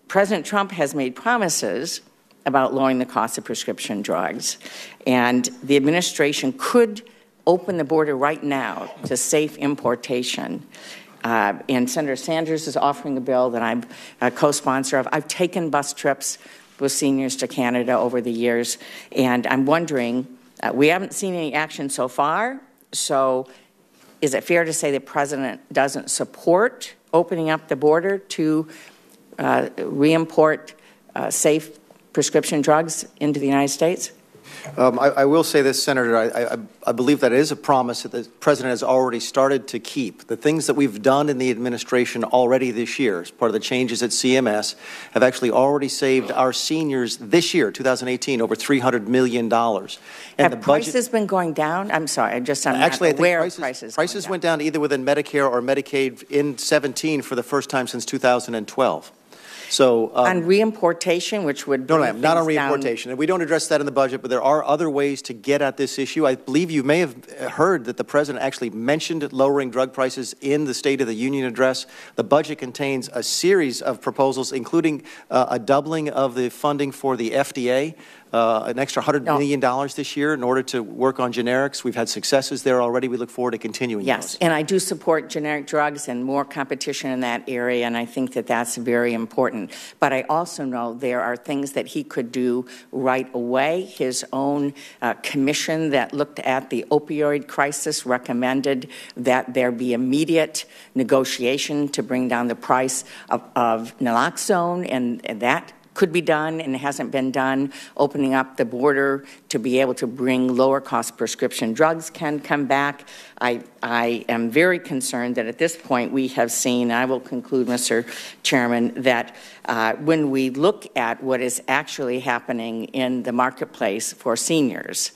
President Trump has made promises about lowering the cost of prescription drugs. And the administration could open the border right now to safe importation. And Senator Sanders is offering a bill that I'm a co-sponsor of. I've taken bus trips with seniors to Canada over the years, and I'm wondering, we haven't seen any action so far, so is it fair to say the President doesn't support opening up the border to re-import safe prescription drugs into the United States? I will say this, Senator. I believe that is a promise that the President has already started to keep. The things that we've done in the administration already this year, as part of the changes at CMS, have actually already saved our seniors this year, 2018, over $300 million. And have prices been going down? I'm sorry, I'm actually, not aware I of think prices went down either within Medicare or Medicaid in 17 for the first time since 2012. So on reimportation, which would no, ma'am, not on reimportation, and we don't address that in the budget. But there are other ways to get at this issue. I believe you may have heard that the President actually mentioned lowering drug prices in the State of the Union address. The budget contains a series of proposals, including a doubling of the funding for the FDA. An extra $100 million this year in order to work on generics. We've had successes there already. We look forward to continuing Yes, those. And I do support generic drugs and more competition in that area, and I think that that's very important. But I also know there are things that he could do right away. His own commission that looked at the opioid crisis recommended that there be immediate negotiation to bring down the price of naloxone, and that could be done and hasn't been done. Opening up the border to be able to bring lower cost prescription drugs can come back. I am very concerned that at this point we have seen, I will conclude, Mr. Chairman, that when we look at what is actually happening in the marketplace for seniors,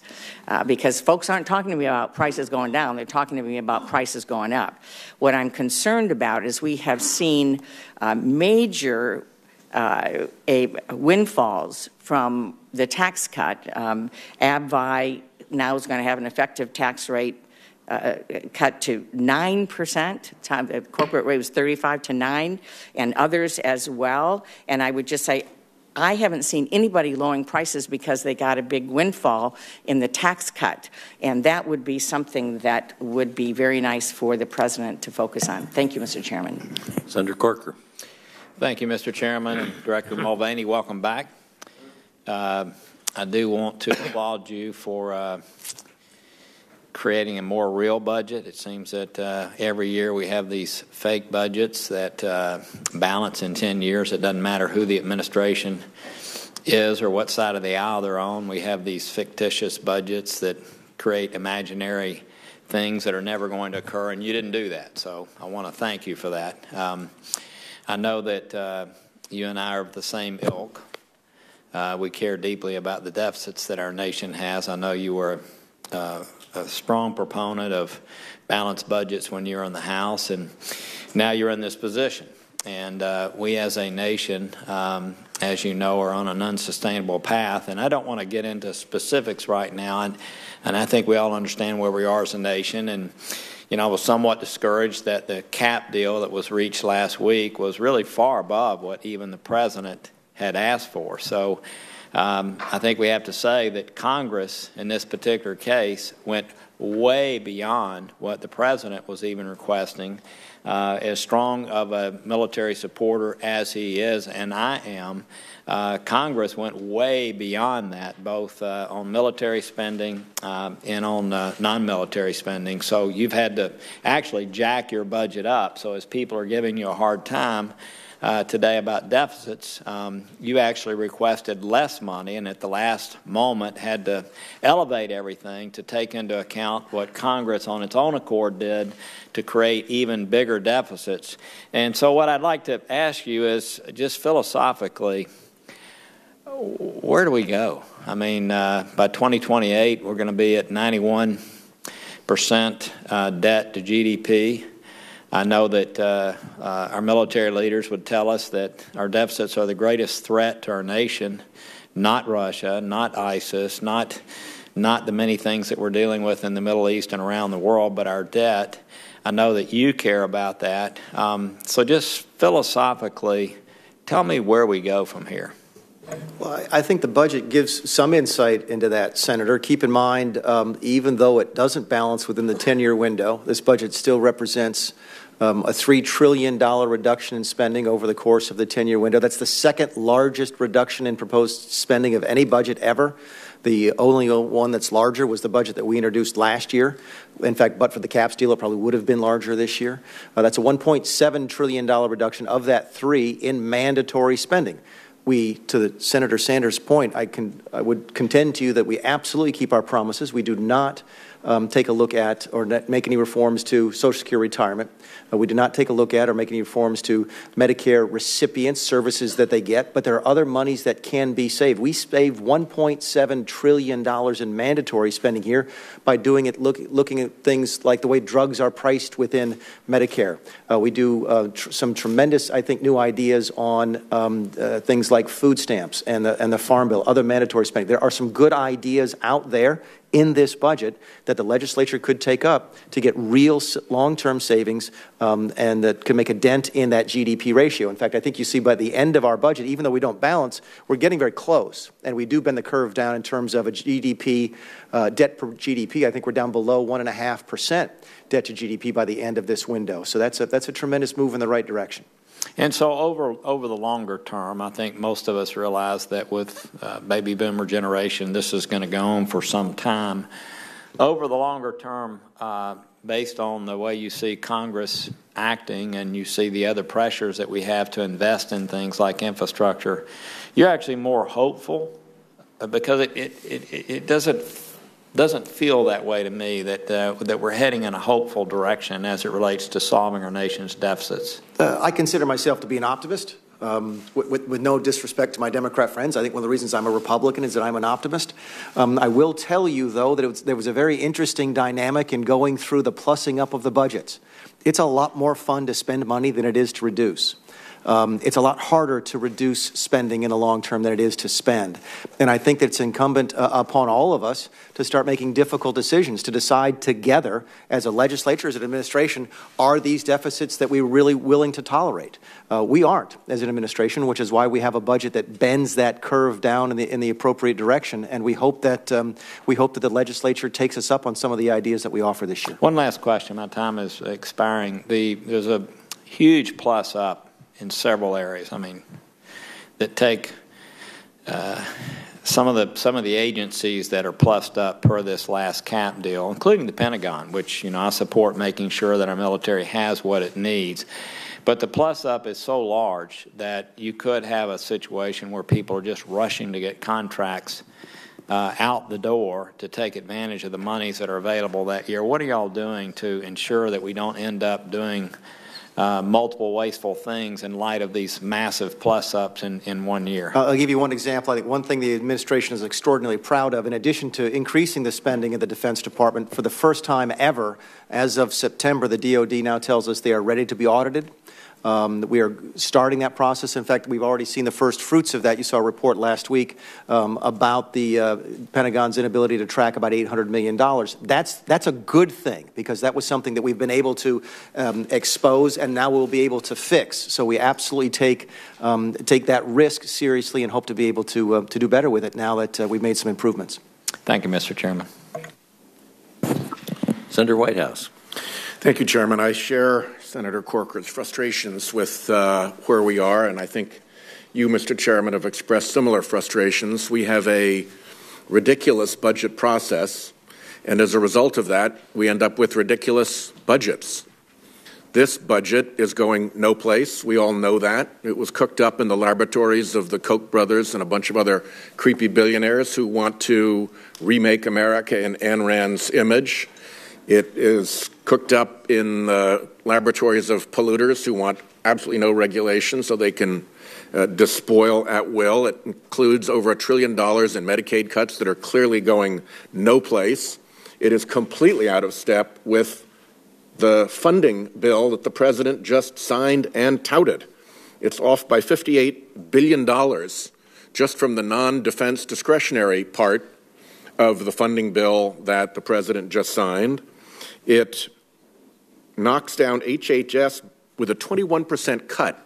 because folks aren't talking to me about prices going down, they're talking to me about prices going up. What I'm concerned about is we have seen major windfalls from the tax cut. ABVI now is going to have an effective tax rate cut to 9%. The corporate rate was 35 to 9, and others as well. And I would just say, I haven't seen anybody lowering prices because they got a big windfall in the tax cut. And that would be something that would be very nice for the President to focus on. Thank you, Mr. Chairman. Senator Corker. Thank you, Mr. Chairman, and Director Mulvaney. Welcome back. I do want to applaud you for creating a more real budget. It seems that every year we have these fake budgets that balance in 10 years. It doesn't matter who the administration is or what side of the aisle they're on. We have these fictitious budgets that create imaginary things that are never going to occur, and you didn't do that. So I want to thank you for that. I know that you and I are of the same ilk. We care deeply about the deficits that our nation has. I know you were a strong proponent of balanced budgets when you were in the House, and now you're in this position. And we as a nation, as you know, are on an unsustainable path. And I don't want to get into specifics right now, and I think we all understand where we are as a nation. And you know, I was somewhat discouraged that the cap deal that was reached last week was really far above what even the President had asked for. So I think we have to say that Congress, in this particular case, went way beyond what the President was even requesting. As strong of a military supporter as he is, and I am, Congress went way beyond that, both on military spending and on non-military spending. So you've had to actually jack your budget up. So as people are giving you a hard time today about deficits, you actually requested less money, and at the last moment had to elevate everything to take into account what Congress on its own accord did to create even bigger deficits. And so what I'd like to ask you is, just philosophically, where do we go? I mean, by 2028, we're going to be at 91% debt to GDP. I know that our military leaders would tell us that our deficits are the greatest threat to our nation, not Russia, not ISIS, not the many things that we're dealing with in the Middle East and around the world, but our debt. I know that you care about that. So just philosophically, tell me where we go from here. Well, I think the budget gives some insight into that, Senator. Keep in mind, even though it doesn't balance within the 10-year window, this budget still represents a $3 trillion reduction in spending over the course of the 10-year window. That's the second largest reduction in proposed spending of any budget ever. The only one that's larger was the budget that we introduced last year. In fact, but for the caps deal, it probably would have been larger this year. That's a $1.7 trillion reduction of that $3 in mandatory spending. to the Senator Sanders' point, I would contend to you that we absolutely keep our promises. We do not take a look at or make any reforms to Social Security retirement. We do not take a look at or make any reforms to Medicare recipients, services that they get, but there are other monies that can be saved. We saved $1.7 trillion in mandatory spending here by doing it, looking at things like the way drugs are priced within Medicare. We do some tremendous, I think, new ideas on things like food stamps and the Farm Bill, other mandatory spending. There are some good ideas out there in this budget that the legislature could take up to get real long-term savings and that could make a dent in that GDP ratio. In fact, I think you see by the end of our budget, even though we don't balance, we're getting very close. And we do bend the curve down in terms of a GDP, debt per GDP. I think we're down below 1.5% debt to GDP by the end of this window. So that's a tremendous move in the right direction. And so over the longer term, I think most of us realize that with baby boomer generation, this is going to go on for some time. Over the longer term, based on the way you see Congress acting and you see the other pressures that we have to invest in things like infrastructure, you're actually more hopeful because it doesn't feel that way to me that we're heading in a hopeful direction as it relates to solving our nation's deficits. I consider myself to be an optimist. With no disrespect to my Democrat friends, I think one of the reasons I'm a Republican is that I'm an optimist. I will tell you, though, that there was a very interesting dynamic in going through the plussing up of the budgets. It's a lot more fun to spend money than it is to reduce. It's a lot harder to reduce spending in the long term than it is to spend. And I think that it's incumbent upon all of us to start making difficult decisions, to decide together as a legislature, as an administration, are these deficits that we're really willing to tolerate? We aren't as an administration, which is why we have a budget that bends that curve down in the appropriate direction. And we hope that the legislature takes us up on some of the ideas that we offer this year. One last question. My time is expiring. There's a huge plus up in several areas. I mean, that take some of the agencies that are plussed up per this last cap deal, including the Pentagon, which I support making sure that our military has what it needs. But the plus up is so large that you could have a situation where people are just rushing to get contracts out the door to take advantage of the monies that are available that year. What are y'all doing to ensure that we don't end up doing multiple wasteful things in light of these massive plus-ups in 1 year? I'll give you one example. I think one thing the administration is extraordinarily proud of, in addition to increasing the spending of the Defense Department, for the first time ever, as of September, the DOD now tells us they are ready to be audited. We are starting that process. In fact, we've already seen the first fruits of that. You saw a report last week about the Pentagon's inability to track about $800 million. That's a good thing, because that was something that we've been able to expose, and now we'll be able to fix. So we absolutely take that risk seriously and hope to be able to do better with it now that we've made some improvements. Thank you, Mr. Chairman. Senator Whitehouse. Thank you, Chairman. I share Senator Corker's frustrations with where we are, and I think you, Mr. Chairman, have expressed similar frustrations. We have a ridiculous budget process, and as a result of that, we end up with ridiculous budgets. This budget is going no place. We all know that. It was cooked up in the laboratories of the Koch brothers and a bunch of other creepy billionaires who want to remake America in Ayn Rand's image. It is cooked up in the laboratories of polluters who want absolutely no regulation so they can despoil at will. It includes over $1 trillion in Medicaid cuts that are clearly going no place. It is completely out of step with the funding bill that the president just signed and touted. It's off by $58 billion just from the non-defense discretionary part of the funding bill that the president just signed. It knocks down HHS with a 21% cut,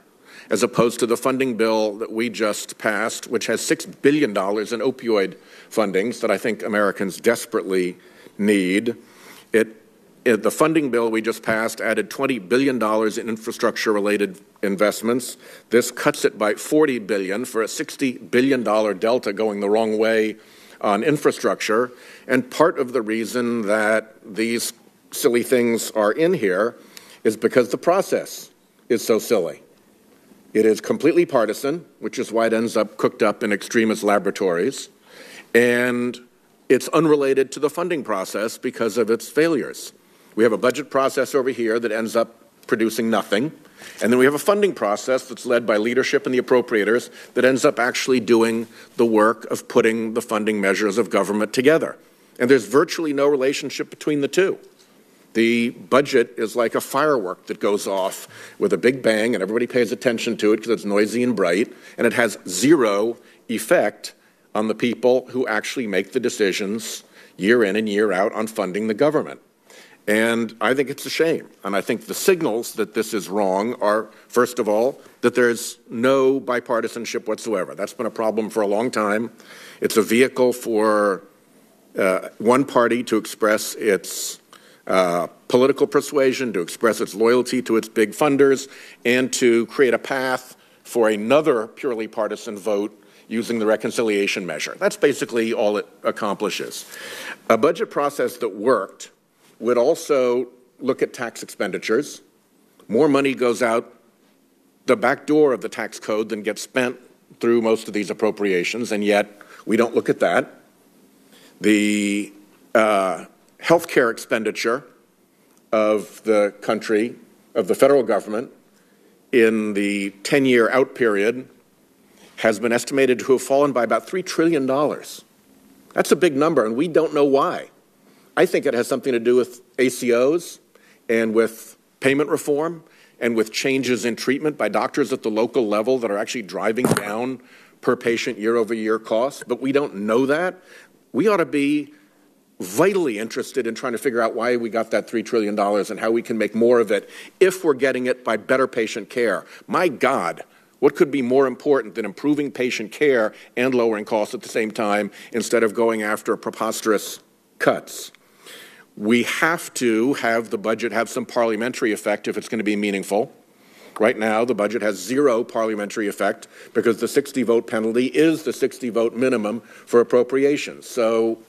as opposed to the funding bill that we just passed, which has $6 billion in opioid fundings that I think Americans desperately need. The funding bill we just passed added $20 billion in infrastructure-related investments. This cuts it by $40 billion for a $60 billion delta going the wrong way on infrastructure. And part of the reason that these silly things are in here is because the process is so silly. It is completely partisan, which is why it ends up cooked up in extremist laboratories. And it's unrelated to the funding process because of its failures. We have a budget process over here that ends up producing nothing. And then we have a funding process that's led by leadership and the appropriators that ends up actually doing the work of putting the funding measures of government together. And there's virtually no relationship between the two. The budget is like a firework that goes off with a big bang and everybody pays attention to it because it's noisy and bright, and it has zero effect on the people who actually make the decisions year in and year out on funding the government. And I think it's a shame. And I think the signals that this is wrong are, first of all, that there's no bipartisanship whatsoever. That's been a problem for a long time. It's a vehicle for one party to express its political persuasion, to express its loyalty to its big funders, and to create a path for another purely partisan vote using the reconciliation measure. That's basically all it accomplishes. A budget process that worked would also look at tax expenditures. More money goes out the back door of the tax code than gets spent through most of these appropriations, and yet we don't look at that. The health care expenditure of the country, of the federal government, in the 10-year out period has been estimated to have fallen by about $3 trillion. That's a big number, and we don't know why. I think it has something to do with ACOs and with payment reform and with changes in treatment by doctors at the local level that are actually driving down per patient year-over-year costs, but we don't know that. We ought to be vitally interested in trying to figure out why we got that $3 trillion and how we can make more of it if we're getting it by better patient care. My God, what could be more important than improving patient care and lowering costs at the same time instead of going after preposterous cuts? We have to have the budget have some parliamentary effect if it's going to be meaningful. Right now, the budget has zero parliamentary effect because the 60-vote penalty is the 60-vote minimum for appropriations. So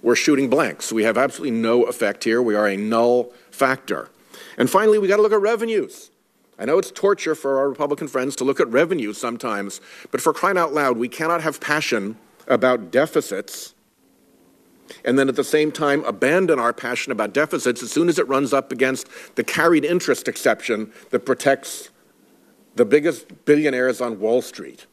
we're shooting blanks. We have absolutely no effect here. We are a null factor. And finally, we got to look at revenues. I know it's torture for our Republican friends to look at revenues sometimes, but for crying out loud, we cannot have passion about deficits and then at the same time abandon our passion about deficits as soon as it runs up against the carried interest exception that protects the biggest billionaires on Wall Street.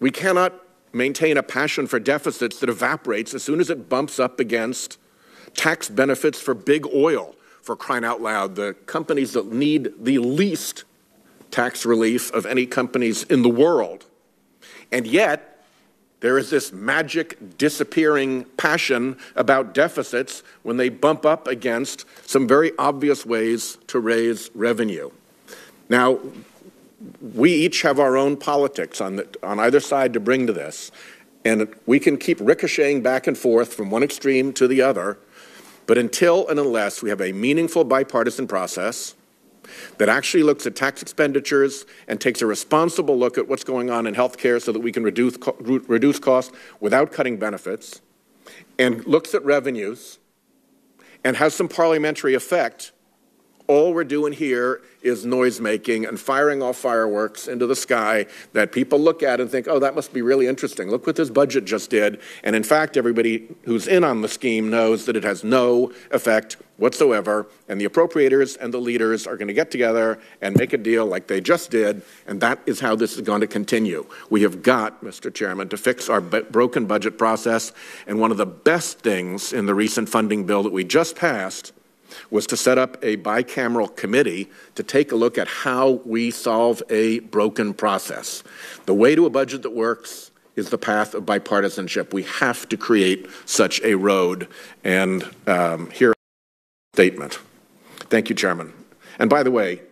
We cannot maintain a passion for deficits that evaporates as soon as it bumps up against tax benefits for big oil, for crying out loud, the companies that need the least tax relief of any companies in the world. And yet, there is this magic disappearing passion about deficits when they bump up against some very obvious ways to raise revenue. Now, we each have our own politics on either side to bring to this, and we can keep ricocheting back and forth from one extreme to the other, but until and unless we have a meaningful bipartisan process that actually looks at tax expenditures and takes a responsible look at what's going on in health care so that we can reduce costs without cutting benefits, and looks at revenues and has some parliamentary effect, all we're doing here is noise-making and firing off fireworks into the sky that people look at and think, oh, that must be really interesting. Look what this budget just did. And in fact, everybody who's in on the scheme knows that it has no effect whatsoever, and the appropriators and the leaders are going to get together and make a deal like they just did, and that is how this is going to continue. We have got, Mr. Chairman, to fix our broken budget process, and one of the best things in the recent funding bill that we just passed was to set up a bicameral committee to take a look at how we solve a broken process. The way to a budget that works is the path of bipartisanship. We have to create such a road, and here is a statement. Thank you, Chairman. And by the way,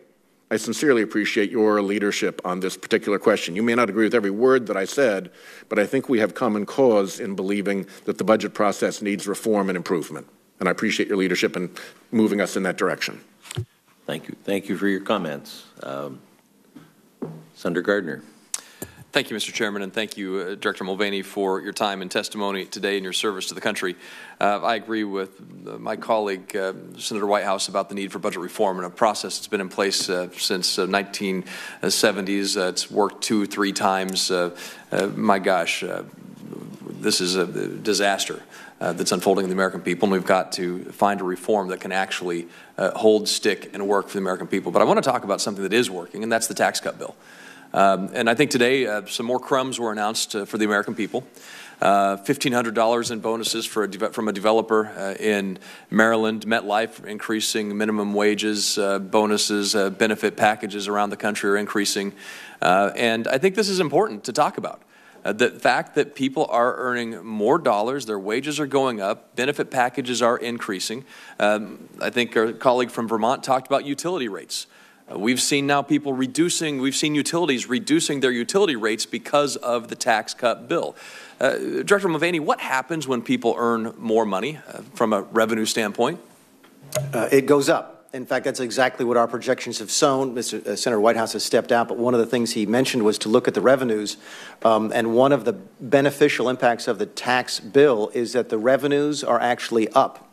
I sincerely appreciate your leadership on this particular question. You may not agree with every word that I said, but I think we have common cause in believing that the budget process needs reform and improvement. And I appreciate your leadership in moving us in that direction. Thank you. Thank you for your comments. Senator Gardner. Thank you, Mr. Chairman, and thank you, Director Mulvaney, for your time and testimony today and your service to the country. I agree with my colleague, Senator Whitehouse, about the need for budget reform and a process that's been in place since 1970s. It's worked 2-3 times. My gosh, this is a disaster that's unfolding in the American people, and we've got to find a reform that can actually hold, stick, and work for the American people. But I want to talk about something that is working, and that's the tax cut bill. And I think today some more crumbs were announced for the American people. $1,500 in bonuses from a developer in Maryland. MetLife increasing minimum wages, bonuses, benefit packages around the country are increasing. And I think this is important to talk about. The fact that people are earning more dollars, their wages are going up, benefit packages are increasing. I think our colleague from Vermont talked about utility rates. We've seen now people we've seen utilities reducing their utility rates because of the tax cut bill. Director Mulvaney, what happens when people earn more money from a revenue standpoint? It goes up. In fact, that's exactly what our projections have shown. Senator Whitehouse has stepped out, but one of the things he mentioned was to look at the revenues. And one of the beneficial impacts of the tax bill is that the revenues are actually up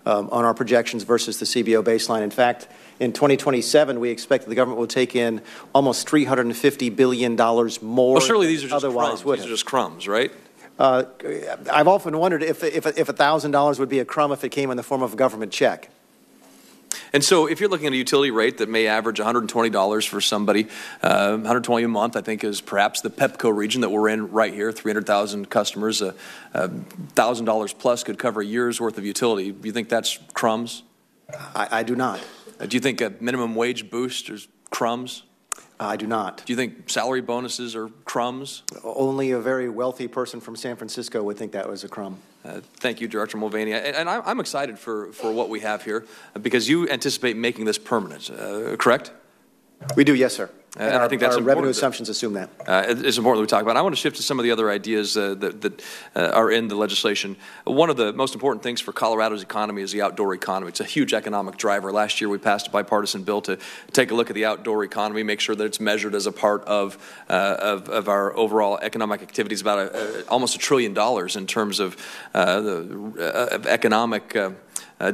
on our projections versus the CBO baseline. In fact, in 2027, we expect that the government will take in almost $350 billion more. Well, surely these are just otherwise crumbs. These are just crumbs, right? I've often wondered if $1,000 would be a crumb if it came in the form of a government check. And so if you're looking at a utility rate that may average $120 for somebody, $120 a month, I think is perhaps the Pepco region that we're in right here, 300,000 customers, $1,000 plus could cover a year's worth of utility. Do you think that's crumbs? I do not. Do you think a minimum wage boost is crumbs? I do not. Do you think salary bonuses are crumbs? Only a very wealthy person from San Francisco would think that was a crumb. Thank you, Director Mulvaney. And I'm excited for what we have here because you anticipate making this permanent, correct? We do, yes, sir. And I think that's our important. Revenue assumptions assume that. It's important that we talk about it. I want to shift to some of the other ideas that are in the legislation. One of the most important things for Colorado's economy is the outdoor economy. It's a huge economic driver. Last year we passed a bipartisan bill to take a look at the outdoor economy, make sure that it's measured as a part of our overall economic activities, about almost $1 trillion in terms of economic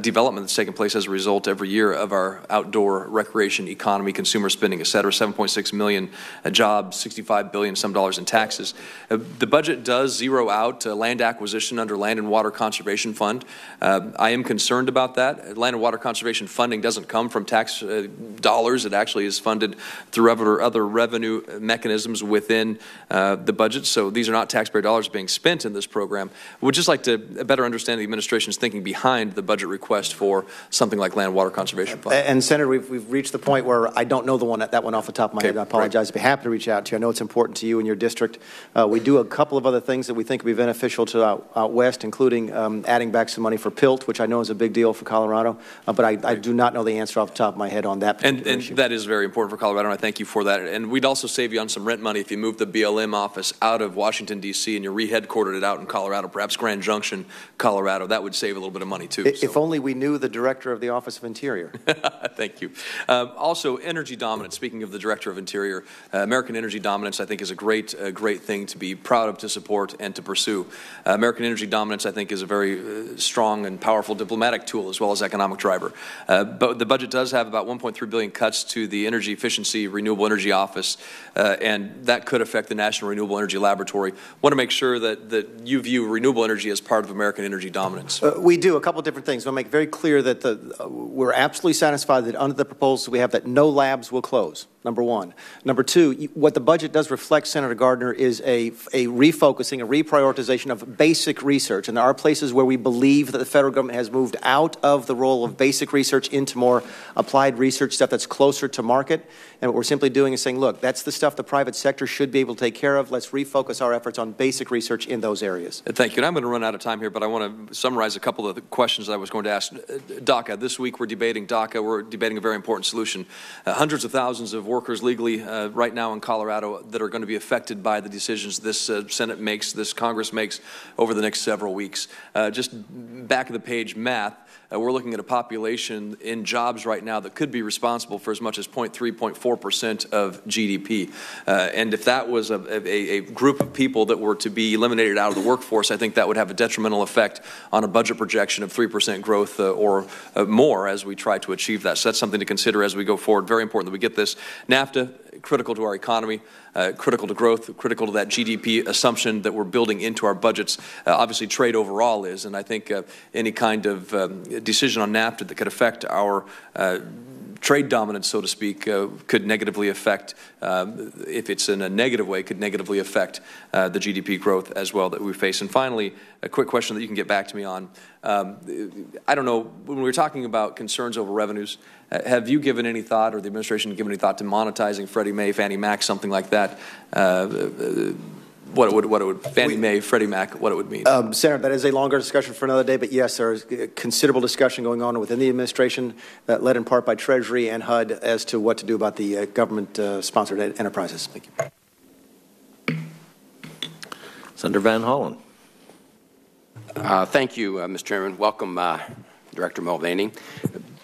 development that's taking place as a result every year of our outdoor recreation economy, consumer spending, et cetera. 7.6 million jobs, $65 billion some dollars in taxes. The budget does zero out land acquisition under Land and Water Conservation Fund. I am concerned about that. Land and Water Conservation funding doesn't come from tax dollars. It actually is funded through other revenue mechanisms within the budget. So these are not taxpayer dollars being spent in this program. We'd just like to better understand the administration's thinking behind the budget request for something like Land and Water Conservation Fund. And Senator, we've reached the point where I don't know that one off the top of my head. I apologize. I'd be happy to reach out to you. I know it's important to you and your district. We do a couple of other things that we think would be beneficial to out west, including adding back some money for PILT, which I know is a big deal for Colorado. But I do not know the answer off the top of my head on that particular issue. And that is very important for Colorado, and I thank you for that. And we'd also save you on some rent money if you moved the BLM office out of Washington, D.C., and you re-headquartered it out in Colorado, perhaps Grand Junction, Colorado. That would save a little bit of money, too. If only we knew the director of the Office of Interior. Thank you. Also, energy dominance. Speaking of the Director of Interior, American energy dominance, I think, is a great thing to be proud of, to support, and to pursue. American energy dominance, I think, is a very strong and powerful diplomatic tool as well as economic driver. But the budget does have about $1.3 billion cuts to the Energy Efficiency Renewable Energy Office, and that could affect the National Renewable Energy Laboratory. Want to make sure that you view renewable energy as part of American energy dominance. We do a couple of different things. We'll make very clear that we're absolutely satisfied that under the proposals we have that no labs will close, number one. Number two, what the budget does reflect, Senator Gardner, is a refocusing, a reprioritization of basic research. And there are places where we believe that the federal government has moved out of the role of basic research into more applied research, stuff that's closer to market. And what we're simply doing is saying, look, that's the stuff the private sector should be able to take care of. Let's refocus our efforts on basic research in those areas. Thank you. And I'm going to run out of time here, but I want to summarize a couple of the questions that I was going to ask. DACA. This week we're debating DACA. We're debating a very important solution. Hundreds of thousands of workers legally right now in Colorado that are going to be affected by the decisions this Senate makes, this Congress makes over the next several weeks. Just back of the page math. we're looking at a population in jobs right now that could be responsible for as much as 0.3, 0.4% of GDP. And if that was a group of people that were to be eliminated out of the workforce, I think that would have a detrimental effect on a budget projection of 3% growth or more as we try to achieve that. So that's something to consider as we go forward. Very important that we get this. NAFTA, critical to our economy, critical to growth, critical to that GDP assumption that we're building into our budgets. Obviously, trade overall is, and I think any kind of decision on NAFTA that could affect our trade dominance, so to speak, could negatively affect, if it's in a negative way, could negatively affect the GDP growth as well that we face. And finally, a quick question that you can get back to me on. I don't know, when we were talking about concerns over revenues, have you given any thought, or the administration given any thought to monetizing Freddie Mae, Fannie Mac, something like that? What it would Fannie Mae, Freddie Mac, what it would mean? Senator, that is a longer discussion for another day, but yes, there is considerable discussion going on within the administration, led in part by Treasury and HUD, as to what to do about the government-sponsored enterprises. Thank you. Senator Van Hollen. Thank you, Mr. Chairman. Welcome, Director Mulvaney.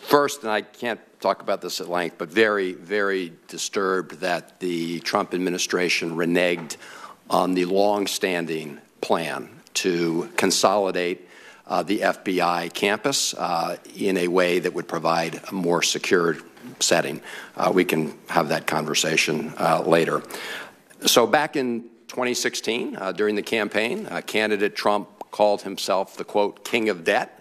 First, and I can't talk about this at length, but very, very disturbed that the Trump administration reneged on the long-standing plan to consolidate the FBI campus in a way that would provide a more secure setting. We can have that conversation later. So back in 2016, during the campaign, candidate Trump called himself the, quote, king of debt.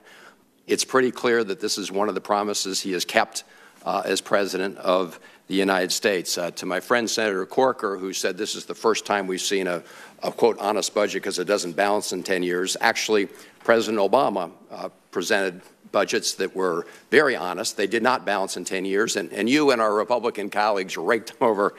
It's pretty clear that this is one of the promises he has kept as president of the United States. To my friend Senator Corker, who said this is the first time we've seen a quote, honest budget because it doesn't balance in 10 years. Actually, President Obama presented budgets that were very honest. They did not balance in 10 years, and you and our Republican colleagues raked over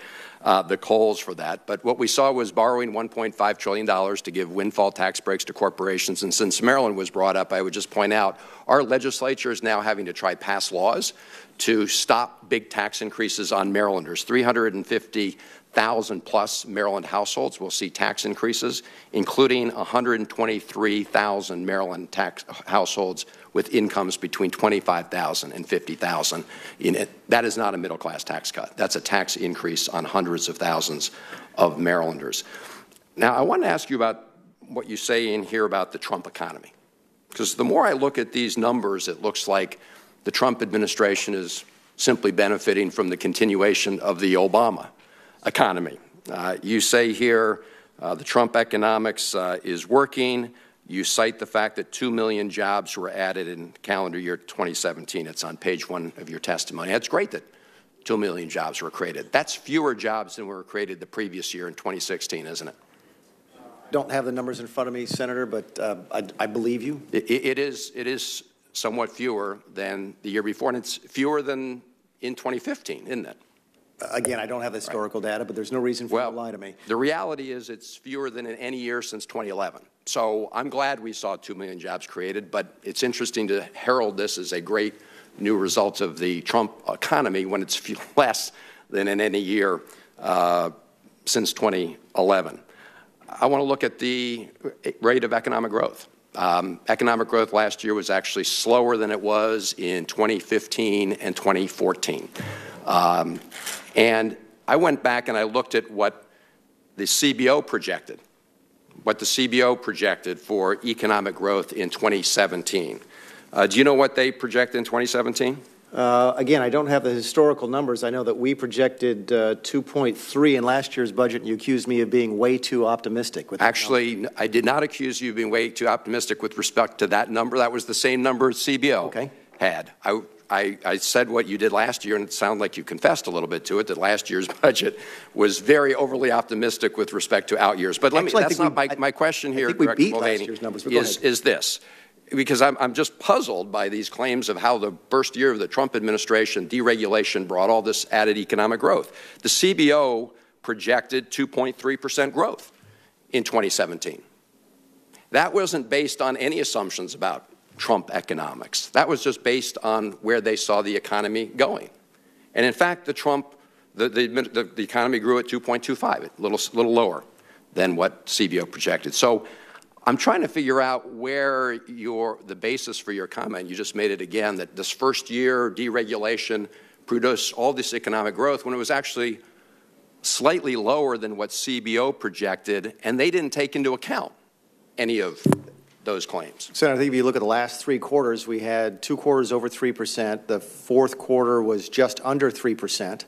the coals for that. But what we saw was borrowing $1.5 trillion to give windfall tax breaks to corporations. And since Maryland was brought up, I would just point out our legislature is now having to try pass laws to stop big tax increases on Marylanders. 350,000 plus Maryland households will see tax increases, including 123,000 Maryland tax households with incomes between $25,000 and $50,000 in it. That is not a middle-class tax cut. That's a tax increase on hundreds of thousands of Marylanders. Now, I want to ask you about what you say in here about the Trump economy, because the more I look at these numbers, it looks like the Trump administration is simply benefiting from the continuation of the Obama economy. You say here the Trump economics is working. You cite the fact that 2 million jobs were added in calendar year 2017. It's on page 1 of your testimony. That's great that 2 million jobs were created. That's fewer jobs than were created the previous year in 2016, isn't it? I don't have the numbers in front of me, Senator, but I believe you. It is somewhat fewer than the year before, and it's fewer than in 2015, isn't it? Again, I don't have the historical data, but there's no reason for you to lie to me. The reality is it's fewer than in any year since 2011. So I'm glad we saw 2 million jobs created, but it's interesting to herald this as a great new result of the Trump economy when it's less than in any year since 2011. I want to look at the rate of economic growth. Economic growth last year was actually slower than it was in 2015 and 2014. And I went back and I looked at what the CBO projected, for economic growth in 2017. Do you know what they projected in 2017? Again, I don't have the historical numbers. I know that we projected 2.3 in last year's budget, and you accused me of being way too optimistic. Actually, I did not accuse you of being way too optimistic with respect to that number. That was the same number CBO had. I said what you did last year, and it sounded like you confessed a little bit to it, that last year's budget was very overly optimistic with respect to out years. But that's not my question here, Director Mulvaney, is this. Because I'm just puzzled by these claims of how the first year of the Trump administration, deregulation, brought all this added economic growth. The CBO projected 2.3% growth in 2017. That wasn't based on any assumptions about Trump economics. That was just based on where they saw the economy going. And in fact, the economy grew at 2.25, a little lower than what CBO projected. So I'm trying to figure out where the basis for your comment. You just made it again, that this first year deregulation produced all this economic growth when it was actually slightly lower than what CBO projected, and they didn't take into account any of those claims. Senator, I think if you look at the last 3 quarters, we had 2 quarters over 3%. The fourth quarter was just under 3%,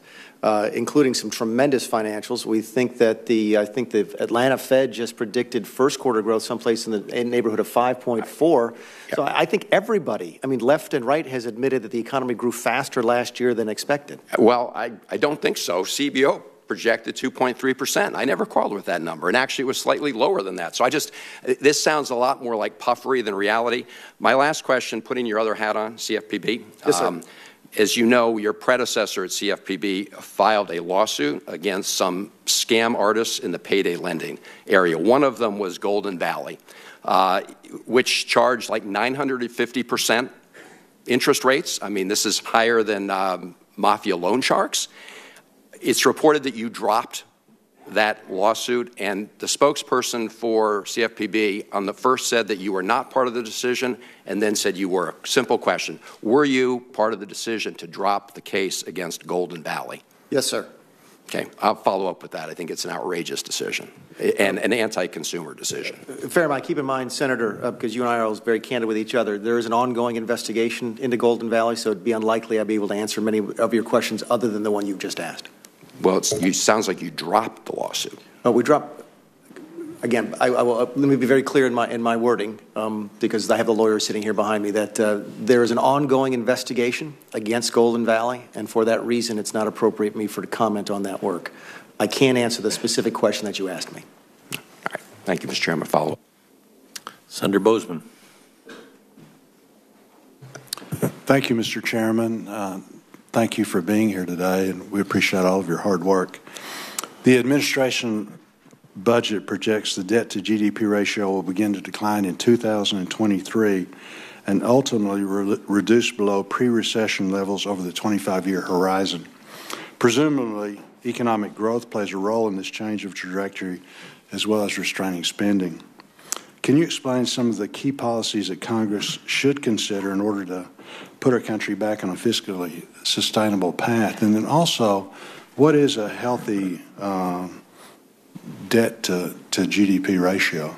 including some tremendous financials. We think that I think the Atlanta Fed just predicted first quarter growth someplace in the neighborhood of 5.4. Yep. So I think everybody, I mean, left and right, has admitted that the economy grew faster last year than expected. Well, I don't think so. CBO projected 2.3%. I never quarreled with that number, and actually it was slightly lower than that. So this sounds a lot more like puffery than reality. My last question, putting your other hat on, CFPB. Yes, sir. As you know, your predecessor at CFPB filed a lawsuit against some scam artists in the payday lending area. One of them was Golden Valley, which charged like 950% interest rates. I mean, this is higher than mafia loan sharks. It's reported that you dropped that lawsuit, and the spokesperson for CFPB on the first said that you were not part of the decision and then said you were. Simple question. Were you part of the decision to drop the case against Golden Valley? Yes, sir. Okay, I'll follow up with that. I think it's an outrageous decision and an anti-consumer decision. Fair amount. Keep in mind, Senator, because you and I are always very candid with each other, there is an ongoing investigation into Golden Valley, so it'd be unlikely I'd be able to answer many of your questions other than the one you've just asked. Well, it sounds like you dropped the lawsuit. We dropped. Again, I will, let me be very clear in my wording, because I have the lawyer sitting here behind me, that there is an ongoing investigation against Golden Valley, and for that reason, it's not appropriate for me to comment on that work. I can't answer the specific question that you asked me. All right. Thank you, Mr. Chairman. Follow up. Senator Bozeman. Thank you, Mr. Chairman. Thank you for being here today, and we appreciate all of your hard work. The administration budget projects the debt to GDP ratio will begin to decline in 2023 and ultimately reduce below pre-recession levels over the 25-year horizon. Presumably, economic growth plays a role in this change of trajectory as well as restraining spending. Can you explain some of the key policies that Congress should consider in order to put our country back on a fiscally sustainable path? And then also, what is a healthy debt to GDP ratio,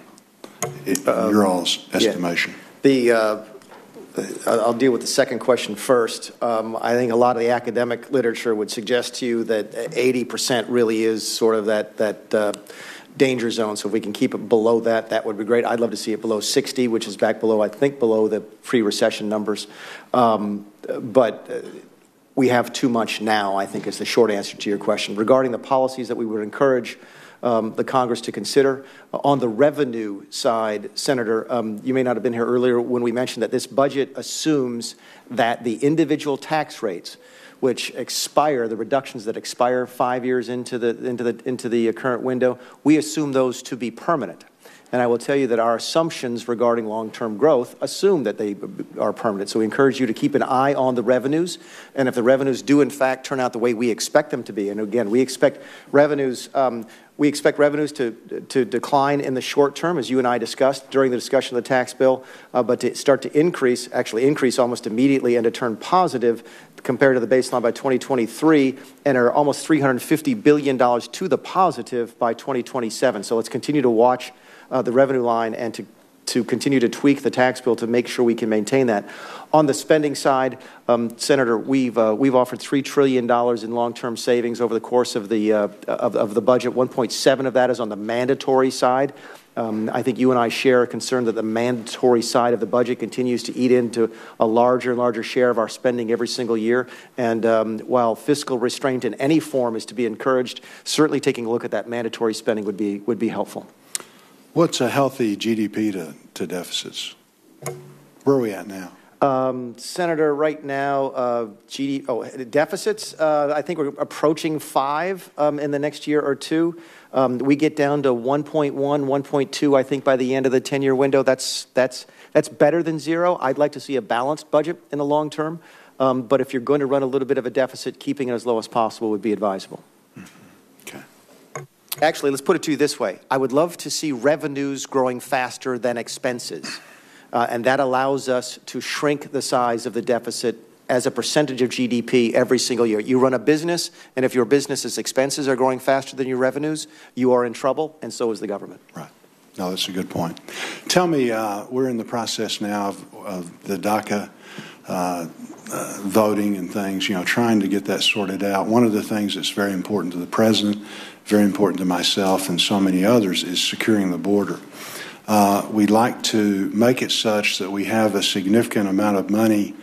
your all's estimation? Yeah. I'll deal with the second question first. I think a lot of the academic literature would suggest to you that 80% really is sort of that danger zone. So if we can keep it below that, that would be great. I'd love to see it below 60, which is back below, I think, below the pre-recession numbers. But we have too much now, I think, is the short answer to your question. Regarding the policies that we would encourage the Congress to consider, on the revenue side, Senator, you may not have been here earlier when we mentioned that this budget assumes that the individual tax rates, which expire, the reductions that expire 5 years into the current window, we assume those to be permanent. And I will tell you that our assumptions regarding long-term growth assume that they are permanent. So we encourage you to keep an eye on the revenues. And if the revenues do, in fact, turn out the way we expect them to be, and again, we expect revenues to decline in the short term, as you and I discussed during the discussion of the tax bill, but to start to increase, actually increase almost immediately and to turn positive compared to the baseline by 2023, and are almost $350 billion to the positive by 2027. So let's continue to watch the revenue line and to continue to tweak the tax bill to make sure we can maintain that. On the spending side, Senator, we've offered $3 trillion in long-term savings over the course of the budget. 1.7 of that is on the mandatory side. I think you and I share a concern that the mandatory side of the budget continues to eat into a larger and larger share of our spending every single year. And while fiscal restraint in any form is to be encouraged, certainly taking a look at that mandatory spending would be helpful. What's a healthy GDP to deficits? Where are we at now? Senator, right now, deficits, I think we're approaching 5 in the next year or two. We get down to 1.1, 1.2, I think, by the end of the 10-year window. That's better than 0. I'd like to see a balanced budget in the long term. But if you're going to run a little bit of a deficit, keeping it as low as possible would be advisable. Okay. Actually, let's put it to you this way. I would love to see revenues growing faster than expenses, and that allows us to shrink the size of the deficit as a percentage of GDP every single year. You run a business, and if your business's expenses are growing faster than your revenues, you are in trouble, and so is the government. Right. No, that's a good point. Tell me, we're in the process now of the DACA voting and things, trying to get that sorted out. One of the things that's very important to the President, very important to myself and so many others, is securing the border. We'd like to make it such that we have a significant amount of money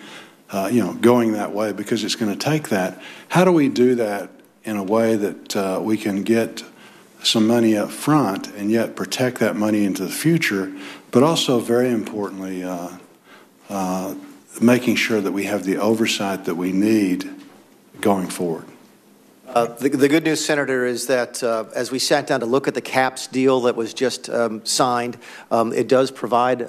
going that way, because it's going to take that. How do we do that in a way that we can get some money up front and yet protect that money into the future, but also, very importantly, making sure that we have the oversight that we need going forward? The good news, Senator, is that as we sat down to look at the CAPS deal that was just signed, it does provide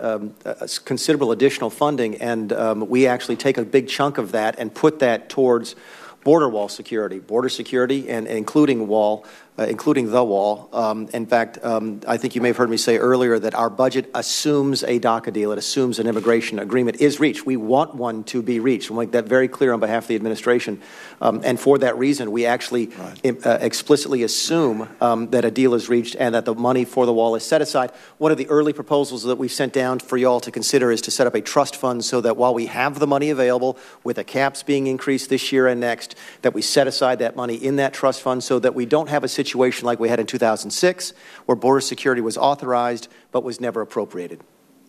considerable additional funding, and we actually take a big chunk of that and put that towards border security, and including the wall. In fact, I think you may have heard me say earlier that our budget assumes a DACA deal. It assumes an immigration agreement is reached. We want one to be reached. We'll make that very clear on behalf of the administration. And for that reason, we actually explicitly assume that a deal is reached and that the money for the wall is set aside. One of the early proposals that we've sent down for you all to consider is to set up a trust fund so that while we have the money available, with the caps being increased this year and next, that we set aside that money in that trust fund so that we don't have a situation like we had in 2006, where border security was authorized but was never appropriated.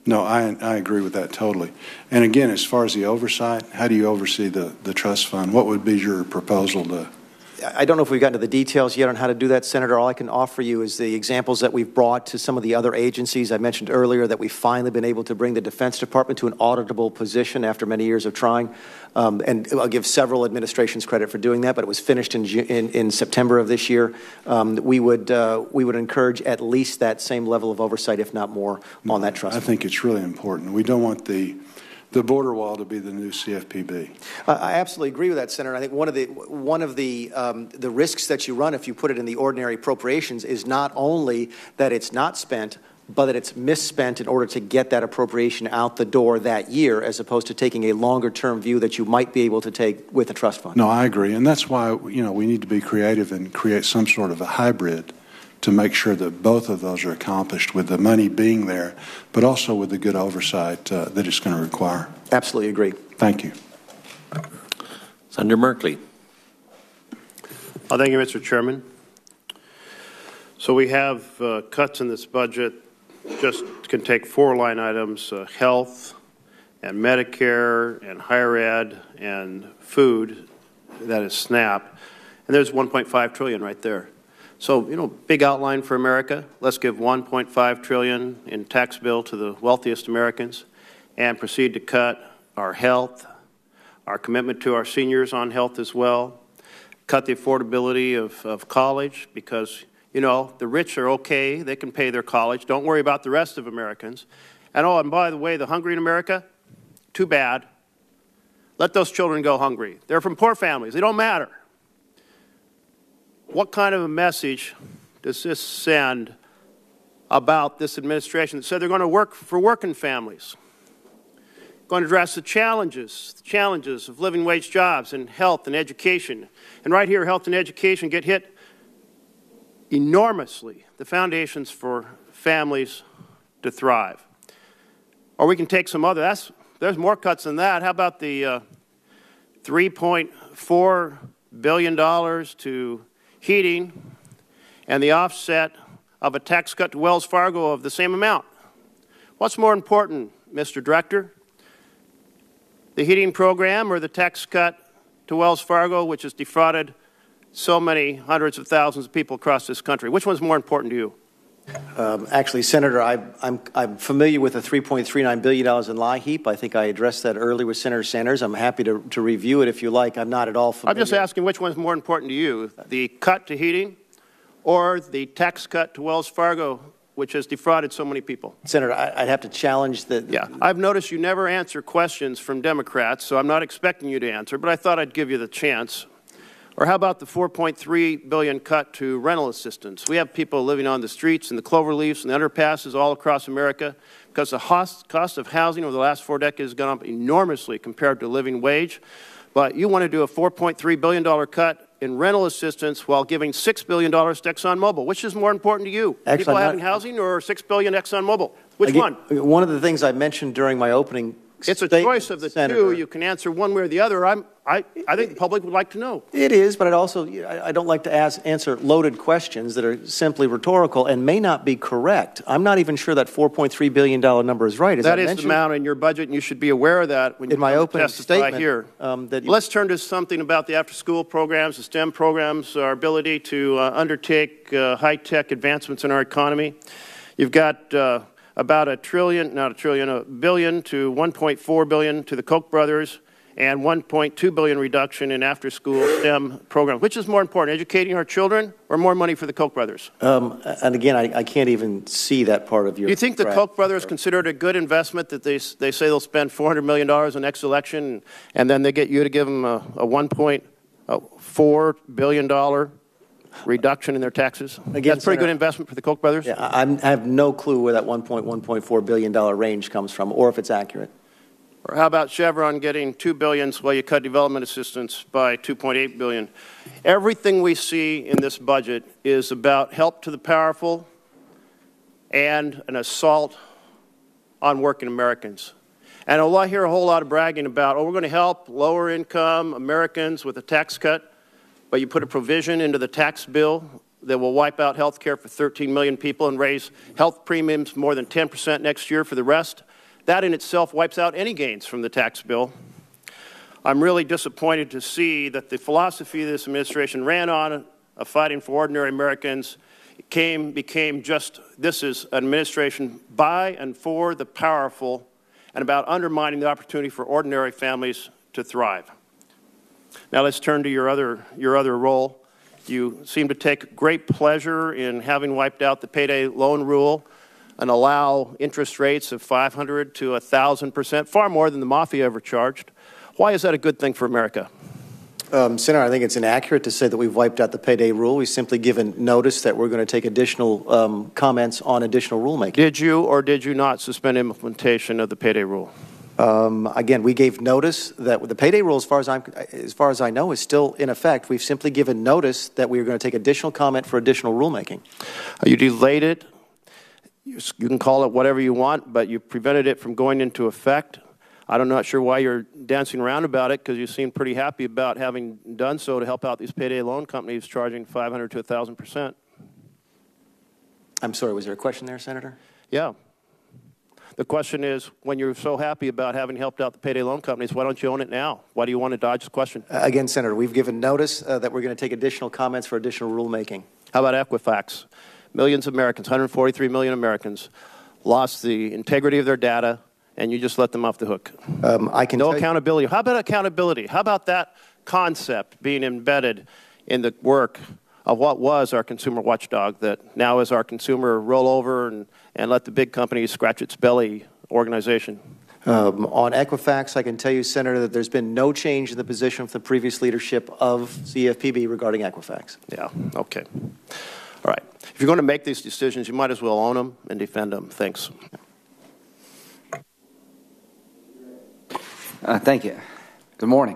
No, I agree with that totally. And again, as far as the oversight, how do you oversee the trust fund? What would be your proposal to? I don't know if we've gotten to the details yet on how to do that, Senator. All I can offer you is the examples that we've brought to some of the other agencies. I mentioned earlier that we've finally been able to bring the Defense Department to an auditable position after many years of trying. And I'll give several administrations credit for doing that, but it was finished in September of this year. We would encourage at least that same level of oversight, if not more, on that trust. I think it's really important. We don't want the border wall to be the new CFPB. I absolutely agree with that, Senator. I think one of the risks that you run if you put it in the ordinary appropriations is not only that it's not spent, but that it's misspent in order to get that appropriation out the door that year, as opposed to taking a longer-term view that you might be able to take with a trust fund. No, I agree, and that's why we need to be creative and create some sort of a hybrid to make sure that both of those are accomplished, with the money being there, but also with the good oversight that it's going to require. Absolutely agree. Thank you. Senator Merkley. Thank you, Mr. Chairman. So we have cuts in this budget. Just can take 4 line items: health and Medicare and higher ed and food, that is SNAP, and there's $1.5 trillion right there. So, big outline for America. Let's give $1.5 trillion in tax bill to the wealthiest Americans and proceed to cut our health, our commitment to our seniors on health as well, cut the affordability of college, because, the rich are okay. They can pay their college. Don't worry about the rest of Americans. And by the way, the hungry in America, too bad. Let those children go hungry. They're from poor families. They don't matter. What kind of a message does this send about this administration that said they're going to work for working families, going to address the challenges of living wage jobs and health and education? And right here, health and education get hit enormously, the foundations for families to thrive. Or we can take some other, there's more cuts than that. How about the $3.4 billion to heating and the offset of a tax cut to Wells Fargo of the same amount? What's more important, Mr. Director? The heating program or the tax cut to Wells Fargo, which has defrauded so many hundreds of thousands of people across this country? Which one's more important to you? Actually, Senator, I'm familiar with the $3.39 billion in LIHEAP. I think I addressed that earlier with Senator Sanders. I'm happy to review it if you like. I'm not at all familiar. I'm just asking which one's more important to you, the cut to heating or the tax cut to Wells Fargo, which has defrauded so many people? Senator, I'd have to challenge the... Yeah, I've noticed you never answer questions from Democrats, so I'm not expecting you to answer, but I thought I'd give you the chance. Or how about the $4.3 billion cut to rental assistance? We have people living on the streets and the cloverleafs and the underpasses all across America because the cost of housing over the last 4 decades has gone up enormously compared to living wage. But you want to do a $4.3 billion cut in rental assistance while giving $6 billion to ExxonMobil. Which is more important to you? Actually, people having housing or $6 billion ExxonMobil? Which one? One of the things I mentioned during my opening It's a choice of the two. You can answer one way or the other. I think the public would like to know. It is, but I don't like to answer loaded questions that are simply rhetorical and may not be correct. I'm not even sure that $4.3 billion number is right. That is the amount in your budget, and you should be aware of that when you testify here. Let's turn to something about the after-school programs, the STEM programs, our ability to undertake high-tech advancements in our economy. You've got about $1 billion to $1.4 billion to the Koch brothers, and $1.2 billion reduction in after-school STEM programs. Which is more important, educating our children or more money for the Koch brothers? And again, I can't even see that part of your. Do you think the Koch brothers consider it a good investment that they say they'll spend $400 million in the next election, and then they get you to give them a $1.4 billion reduction in their taxes? Again, that's pretty good investment for the Koch brothers? Yeah, I have no clue where that $1.4 billion range comes from, or if it's accurate. Or how about Chevron getting $2 billion while you cut development assistance by $2.8 billion? Everything we see in this budget is about help to the powerful and an assault on working Americans. And I hear a whole lot of bragging about, we're going to help lower income Americans with a tax cut, but you put a provision into the tax bill that will wipe out health care for 13 million people and raise health premiums more than 10% next year for the rest. That in itself wipes out any gains from the tax bill. I'm really disappointed to see that the philosophy this administration ran on of fighting for ordinary Americans became just, this is an administration by and for the powerful and about undermining the opportunity for ordinary families to thrive. Now let's turn to your other role. You seem to take great pleasure in having wiped out the payday loan rule and allow interest rates of 500 to 1,000%, far more than the mafia ever charged. Why is that a good thing for America? Senator, I think it's inaccurate to say that we've wiped out the payday rule. We've simply given notice that we're going to take additional comments on additional rulemaking. Did you or did you not suspend implementation of the payday rule? Again, we gave notice that the payday rule, as far as I know, is still in effect. We've simply given notice that we are going to take additional comment for additional rulemaking. You delayed it. You can call it whatever you want, but you prevented it from going into effect. I'm not sure why you're dancing around about it, because you seem pretty happy about having done so to help out these payday loan companies charging 500 to 1,000%. I'm sorry, was there a question there, Senator? Yeah. The question is, when you're so happy about having helped out the payday loan companies, why don't you own it now? Why do you want to dodge the question? Again, Senator, we've given notice that we're going to take additional comments for additional rulemaking. How about Equifax? Millions of Americans, 143 million Americans, lost the integrity of their data, and you just let them off the hook. No accountability. How about accountability? How about that concept being embedded in the work of what was our consumer watchdog that now is our consumer rollover and let the big companies scratch its belly organization? On Equifax, I can tell you, Senator, that there's been no change in the position of the previous leadership of CFPB regarding Equifax. Yeah, okay. All right. If you're going to make these decisions, you might as well own them and defend them. Thanks. Thank you. Good morning.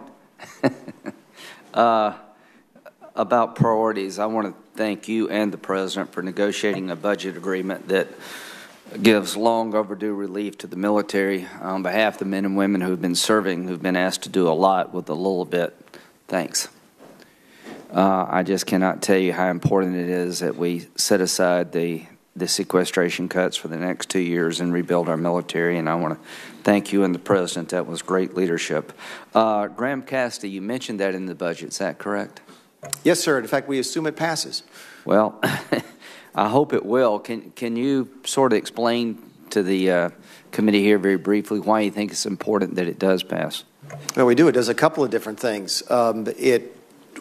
About priorities, I want to thank you and the President for negotiating a budget agreement that gives long overdue relief to the military on behalf of the men and women who have been serving, who've been asked to do a lot with a little bit. Thanks. I just cannot tell you how important it is that we set aside the sequestration cuts for the next 2 years and rebuild our military, and I want to thank you and the President. That was great leadership. Graham Cassidy, you mentioned that in the budget. Is that correct? Yes, sir. In fact, we assume it passes. Well, I hope it will. Can you sort of explain to the committee here very briefly why you think it's important that it does pass? Well, we do. It does a couple of different things.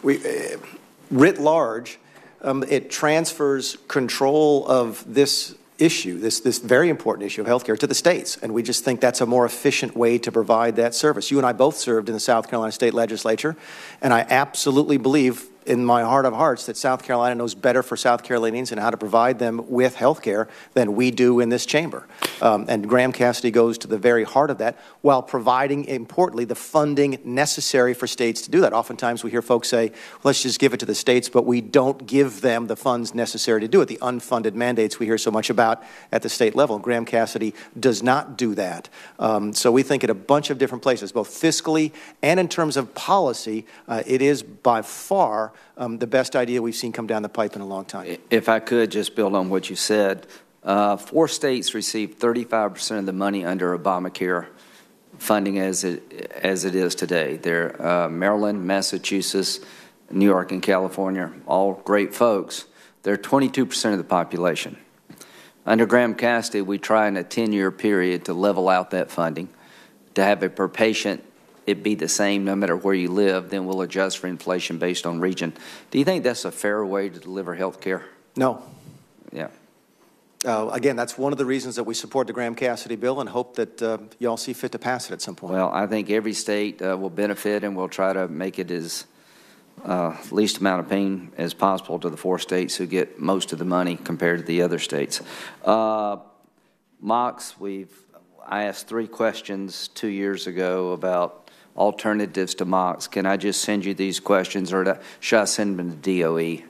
Writ large, it transfers control of this issue, this very important issue of health care, to the states. And we just think that's a more efficient way to provide that service. You and I both served in the South Carolina State Legislature, and I absolutely believe in my heart of hearts that South Carolina knows better for South Carolinians and how to provide them with health care than we do in this chamber. And Graham Cassidy goes to the very heart of that while providing, importantly, the funding necessary for states to do that. Oftentimes we hear folks say, let's just give it to the states, but we don't give them the funds necessary to do it, the unfunded mandates we hear so much about at the state level. Graham Cassidy does not do that. So we think at a bunch of different places, both fiscally and in terms of policy, it is by far the best idea we've seen come down the pipe in a long time. If I could just build on what you said, 4 states received 35% of the money under Obamacare funding as it is today. They're Maryland, Massachusetts, New York, and California, all great folks. They're 22% of the population. Under Graham Cassidy, we try in a 10-year period to level out that funding, to have it per patient it be the same no matter where you live, then we'll adjust for inflation based on region. Do you think that's a fair way to deliver health care? No. Yeah. Again, that's one of the reasons that we support the Graham Cassidy bill and hope that you all see fit to pass it at some point. Well, I think every state will benefit, and we'll try to make it as least amount of pain as possible to the 4 states who get most of the money compared to the other states. Mox, I asked 3 questions 2 years ago about alternatives to Mox. Can I just send you these questions, or should I send them to DOE?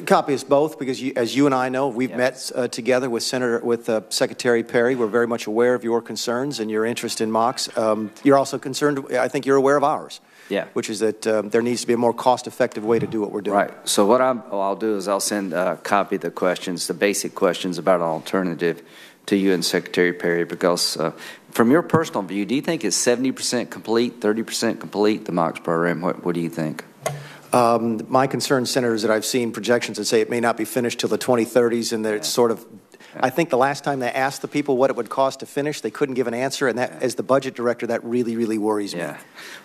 Copy us both, because as you and I know, we've met together with Secretary Perry. We're very much aware of your concerns and your interest in Mox. You're also concerned, I think you're aware of ours. Yeah. Which is that there needs to be a more cost-effective way to do what we're doing. Right. So what I'll do is I'll send a copy of the questions, the basic questions about an alternative to you and Secretary Perry, because from your personal view, do you think it's 70% complete, 30% complete, the Mox program? What do you think? My concern, Senator, is that I've seen projections that say it may not be finished till the 2030s, and that it's sort of, I think the last time they asked the people what it would cost to finish, they couldn't give an answer, and that, as the budget director, that really, really worries me.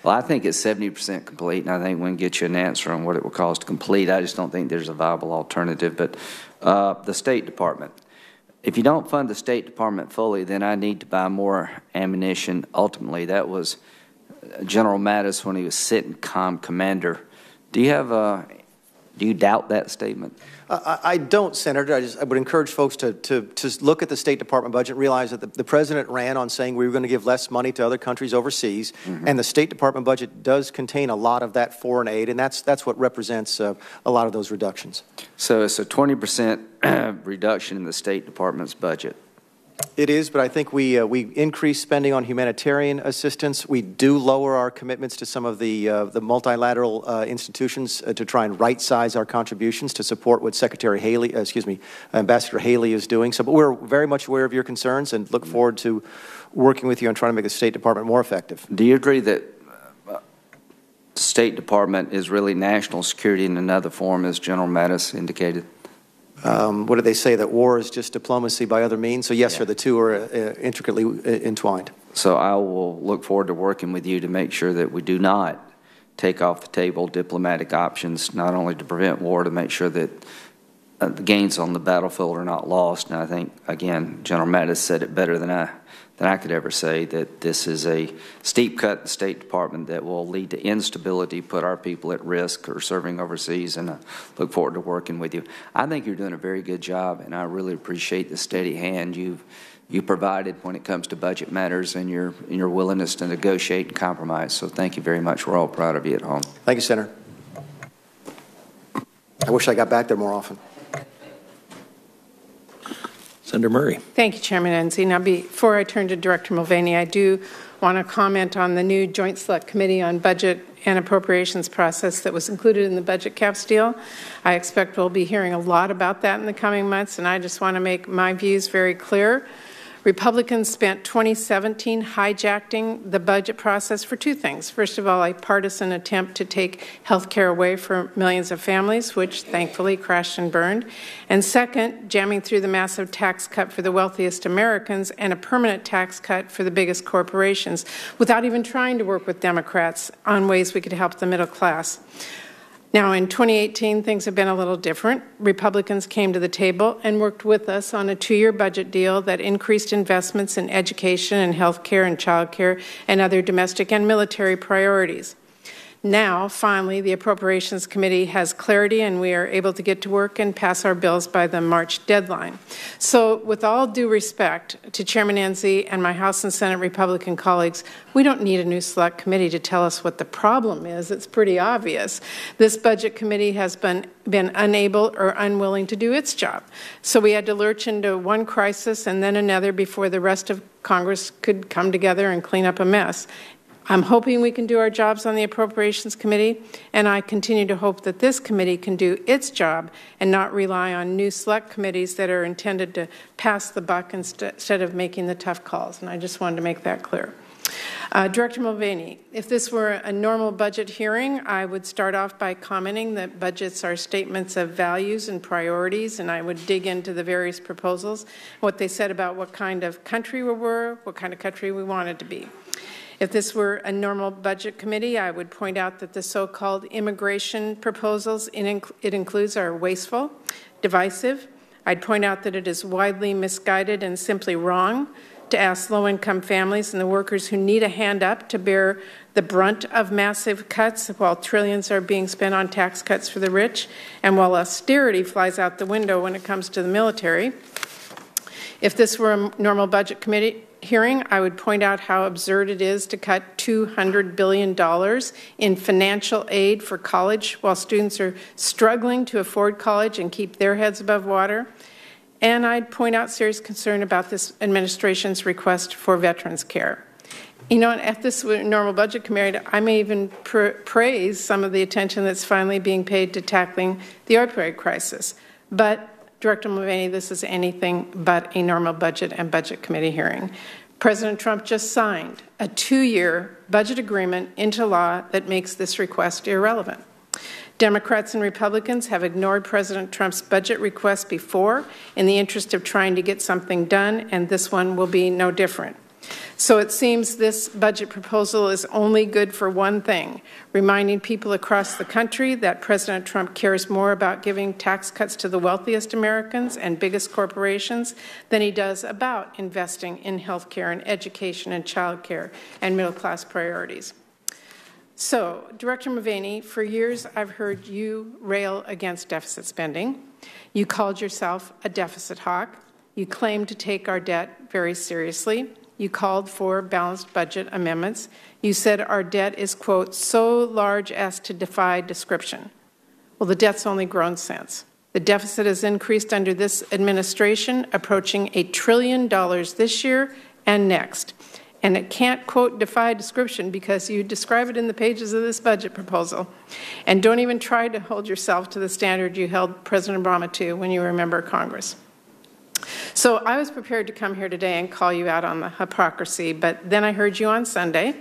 Well, I think it's 70% complete, and I think we can get you an answer on what it would cost to complete. I just don't think there's a viable alternative. But the State Department, if you don't fund the State Department fully, then I need to buy more ammunition. Ultimately, that was General Mattis when he was sitting commander. Do you doubt that statement? I don't, Senator. I would encourage folks to look at the State Department budget and realize that the President ran on saying we were going to give less money to other countries overseas, and the State Department budget does contain a lot of that foreign aid, and that's what represents a lot of those reductions. So it's a 20% reduction in the State Department's budget. It is, but I think we increase spending on humanitarian assistance. We do lower our commitments to some of the multilateral institutions to try and right-size our contributions to support what Ambassador Haley is doing. So, but we're very much aware of your concerns and look forward to working with you on trying to make the State Department more effective. Do you agree that the State Department is really national security in another form, as General Mattis indicated? What did they say, that war is just diplomacy by other means? So yes, sir, the two are intricately entwined. So I will look forward to working with you to make sure that we do not take off the table diplomatic options, not only to prevent war, to make sure that the gains on the battlefield are not lost. And I think, again, General Mattis said it better than I could ever say, that this is a steep cut in the State Department that will lead to instability, put our people at risk or serving overseas, and I look forward to working with you. I think you're doing a very good job, and I really appreciate the steady hand you provided when it comes to budget matters and your willingness to negotiate and compromise. So thank you very much. We're all proud of you at home. Thank you, Senator. I wish I got back there more often. Senator Murray. Thank you, Chairman Enzi. Now, before I turn to Director Mulvaney, I do want to comment on the new Joint Select Committee on Budget and Appropriations process that was included in the budget caps deal. I expect we'll be hearing a lot about that in the coming months, and I just want to make my views very clear. Republicans spent 2017 hijacking the budget process for 2 things. First of all, a partisan attempt to take health care away from millions of families, which thankfully crashed and burned. And second, jamming through the massive tax cut for the wealthiest Americans and a permanent tax cut for the biggest corporations, without even trying to work with Democrats on ways we could help the middle class. Now, in 2018, things have been a little different. Republicans came to the table and worked with us on a 2-year budget deal that increased investments in education and health care and child care and other domestic and military priorities. Now, finally, the Appropriations Committee has clarity and we are able to get to work and pass our bills by the March deadline. So, with all due respect to Chairman Enzi and my House and Senate Republican colleagues, we don't need a new select committee to tell us what the problem is. It's pretty obvious. This budget committee has been unable or unwilling to do its job. So we had to lurch into one crisis and then another before the rest of Congress could come together and clean up a mess. I'm hoping we can do our jobs on the Appropriations Committee, and I continue to hope that this committee can do its job and not rely on new select committees that are intended to pass the buck instead of making the tough calls. And I just wanted to make that clear. Director Mulvaney, if this were a normal budget hearing, I would start off by commenting that budgets are statements of values and priorities, and I would dig into the various proposals, what they said about what kind of country we were, what kind of country we wanted to be. If this were a normal budget committee, I would point out that the so-called immigration proposals it includes are wasteful, divisive. I'd point out that it is widely misguided and simply wrong to ask low-income families and the workers who need a hand up to bear the brunt of massive cuts while trillions are being spent on tax cuts for the rich and while austerity flies out the window when it comes to the military. If this were a normal budget committee hearing, I would point out how absurd it is to cut $200 billion in financial aid for college while students are struggling to afford college and keep their heads above water. And I'd point out serious concern about this administration's request for veterans care. You know, at this normal budget committee, I may even praise some of the attention that's finally being paid to tackling the opioid crisis. But Director Mulvaney, this is anything but a normal budget and budget committee hearing. President Trump just signed a 2-year budget agreement into law that makes this request irrelevant. Democrats and Republicans have ignored President Trump's budget request before in the interest of trying to get something done, and this one will be no different. So it seems this budget proposal is only good for one thing, reminding people across the country that President Trump cares more about giving tax cuts to the wealthiest Americans and biggest corporations than he does about investing in health care and education and child care and middle-class priorities. So, Director Mulvaney, for years I've heard you rail against deficit spending. You called yourself a deficit hawk. You claimed to take our debt very seriously. You called for balanced budget amendments. You said our debt is, quote, so large as to defy description. Well, the debt's only grown since. The deficit has increased under this administration, approaching $1 trillion this year and next. And it can't, quote, defy description because you describe it in the pages of this budget proposal. And don't even try to hold yourself to the standard you held President Obama to when you were a member of Congress. So I was prepared to come here today and call you out on the hypocrisy, but then I heard you on Sunday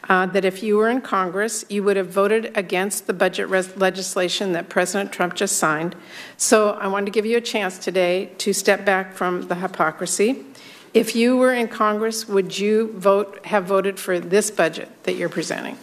that if you were in Congress, you would have voted against the budget legislation that President Trump just signed. So I wanted to give you a chance today to step back from the hypocrisy. If you were in Congress, would you have voted for this budget that you're presenting?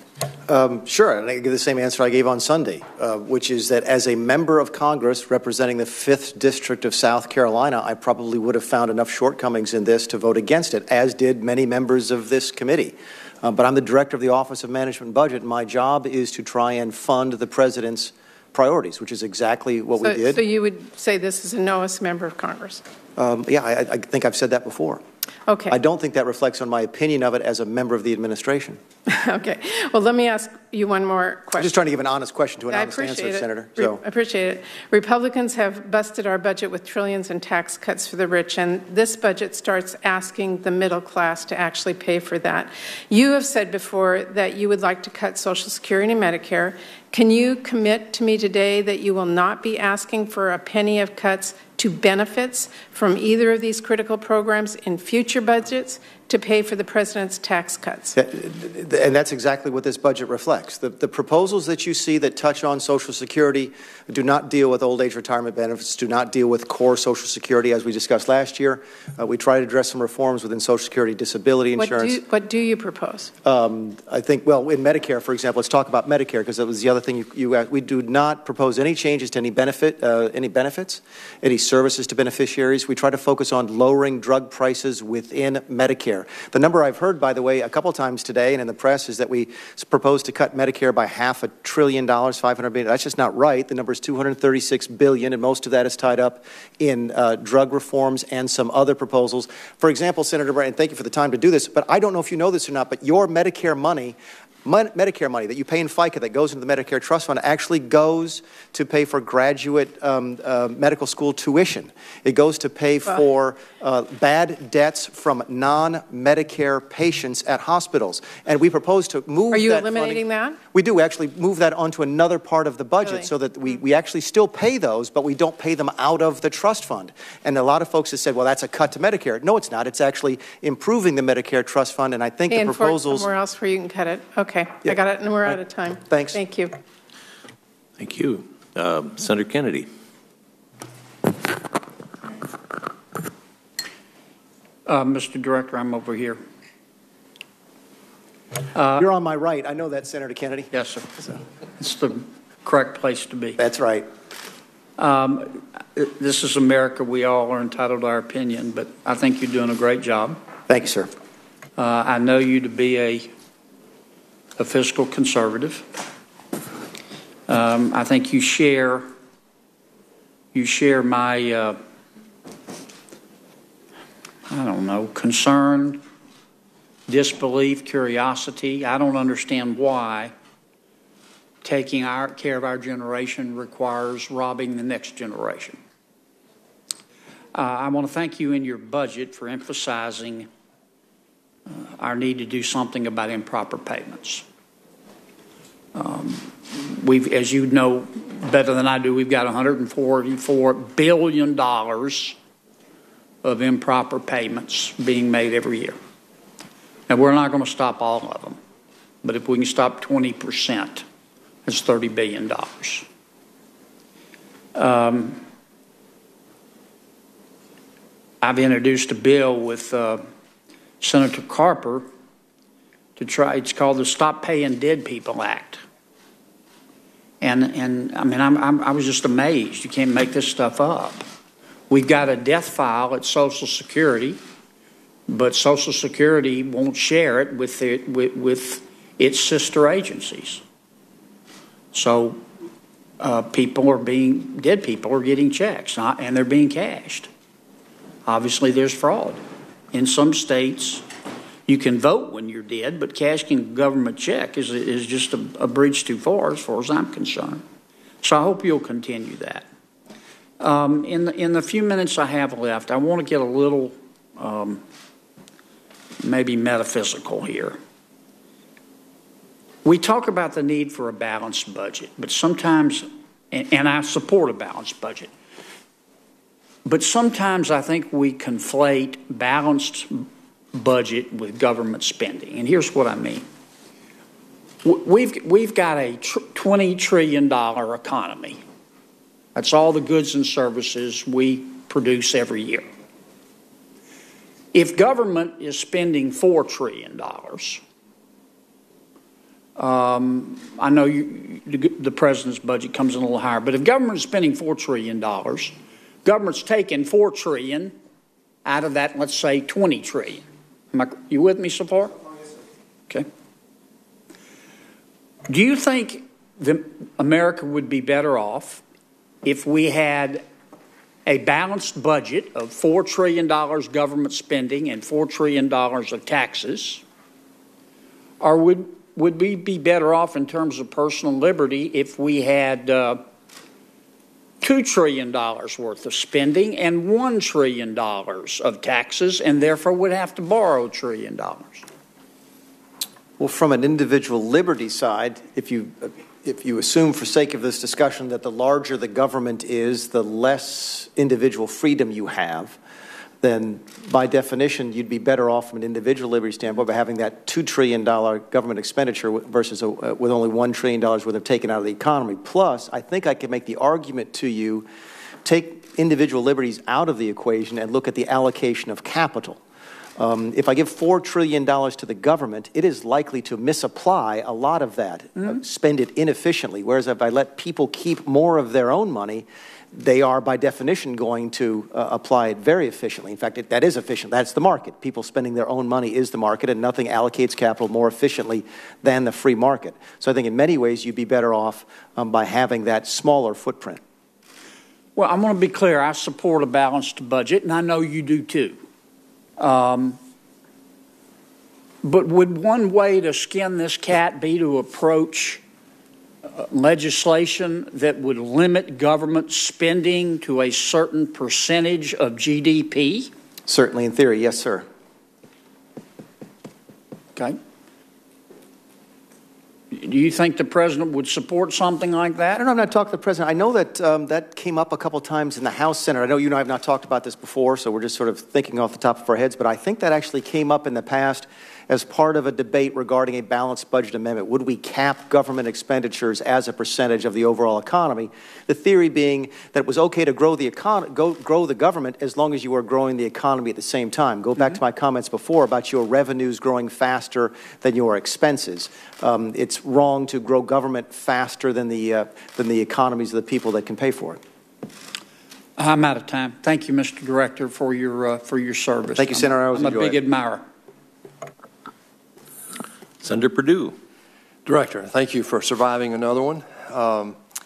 Sure, and I give the same answer I gave on Sunday, which is that as a member of Congress representing the 5th District of South Carolina, I probably would have found enough shortcomings in this to vote against it, as did many members of this committee. But I'm the director of the Office of Management and Budget, and my job is to try and fund the president's priorities, which is exactly what we did. So you would say this is a no-us member of Congress? Yeah, I think I've said that before. Okay. I don't think that reflects on my opinion of it as a member of the administration. Okay. Well, let me ask you one more question. I'm just trying to give an honest question to an honest answer, Senator. I appreciate it. Republicans have busted our budget with trillions in tax cuts for the rich, and this budget starts asking the middle class to actually pay for that. You have said before that you would like to cut Social Security and Medicare. Can you commit to me today that you will not be asking for a penny of cuts to benefits from either of these critical programs in future budgets to pay for the president's tax cuts. And that's exactly what this budget reflects. The proposals that you see that touch on Social Security do not deal with old age retirement benefits, do not deal with core Social Security, as we discussed last year. We try to address some reforms within Social Security disability insurance. What do you propose? I think, well, in Medicare, for example, let's talk about Medicare, because that was the other thing you asked. We do not propose any changes to any benefits, any services to beneficiaries. We try to focus on lowering drug prices within Medicare. The number I've heard, by the way, a couple times today and in the press is that we propose to cut Medicare by $500 billion, $500 billion. That's just not right. The number is $236 billion, and most of that is tied up in drug reforms and some other proposals. For example, Senator Bryan, thank you for the time to do this, but I don't know if you know this or not, but your Medicare money that you pay in FICA that goes into the Medicare Trust Fund actually goes to pay for graduate medical school tuition. It goes to pay for bad debts from non-Medicare patients at hospitals. And we propose to move that. Are you eliminating that? We do actually move that onto another part of the budget so that we actually still pay those, but we don't pay them out of the trust fund. And a lot of folks have said, well, that's a cut to Medicare. No, it's not. It's actually improving the Medicare Trust Fund, and I think the proposals... somewhere else where you can cut it. Okay, yeah. I got it, and we're out of time. Thanks. Thank you. Thank you. Senator Kennedy. Mr. Director, I'm over here. You're on my right. I know that, Senator Kennedy. Yes, sir. So. It's the correct place to be. That's right. This is America. We all are entitled to our opinion, but I think you're doing a great job. Thank you, sir. I know you to be a fiscal conservative. I think you share my I don't know, concern, disbelief, curiosity. I don't understand why taking care of our generation requires robbing the next generation. I want to thank you in your budget for emphasizing our need to do something about improper payments. As you know better than I do, we've got $144 billion of improper payments being made every year. And we're not going to stop all of them. But if we can stop 20%, that's $30 billion. I've introduced a bill with Senator Carper to try, it's called the Stop Paying Dead People Act. And I mean, I was just amazed. You can't make this stuff up. We've got a death file at Social Security, but Social Security won't share it with its sister agencies. So dead people are getting checks, and they're being cashed. Obviously, there's fraud. In some states, you can vote when you're dead, but cashing a government check is just a bridge too far as I'm concerned. So I hope you'll continue that. In the few minutes I have left, I want to get a little maybe metaphysical here. We talk about the need for a balanced budget, but sometimes, and I support a balanced budget, but sometimes I think we conflate balanced budget with government spending. And here's what I mean. We've got a $20 trillion economy. That's all the goods and services we produce every year. If government is spending $4 trillion, I know the president's budget comes in a little higher, but if government is spending $4 trillion, government's taking $4 trillion out of that, let's say, $20 trillion. You with me so far? Okay. Do you think that America would be better off if we had a balanced budget of $4 trillion government spending and $4 trillion of taxes? Or would we be better off in terms of personal liberty if we had $2 trillion worth of spending and $1 trillion of taxes, and therefore would have to borrow $1 trillion? Well, from an individual liberty side, if you assume for sake of this discussion that the larger the government is, the less individual freedom you have, then by definition, you'd be better off from an individual liberty standpoint by having that $2 trillion government expenditure versus with only $1 trillion worth of taken out of the economy. Plus, I think I could make the argument to you, take individual liberties out of the equation and look at the allocation of capital. If I give $4 trillion to the government, it is likely to misapply a lot of that, spend it inefficiently, whereas if I let people keep more of their own money, they are, by definition, going to apply it very efficiently. In fact, that is efficient. That's the market. People spending their own money is the market, and nothing allocates capital more efficiently than the free market. So I think in many ways you'd be better off by having that smaller footprint. Well, I'm going to be clear. I support a balanced budget, and I know you do too. But would one way to skin this cat be to approach legislation that would limit government spending to a certain percentage of GDP? Certainly in theory, yes, sir. Okay. Do you think the president would support something like that? I don't know. I'm not talking to the president. I know that that came up a couple times in the House Senate. I know you and I have not talked about this before, so we're just sort of thinking off the top of our heads. But I think that actually came up in the past as part of a debate regarding a balanced budget amendment. Would we cap government expenditures as a percentage of the overall economy? The theory being that it was okay to grow the grow the government as long as you were growing the economy at the same time. Go back to my comments before about your revenues growing faster than your expenses. It's wrong to grow government faster than the economies of the people that can pay for it. I'm out of time. Thank you, Mr. Director, for your service. Thank you, Senator. I'm a big admirer. Senator Perdue. Director, thank you for surviving another one.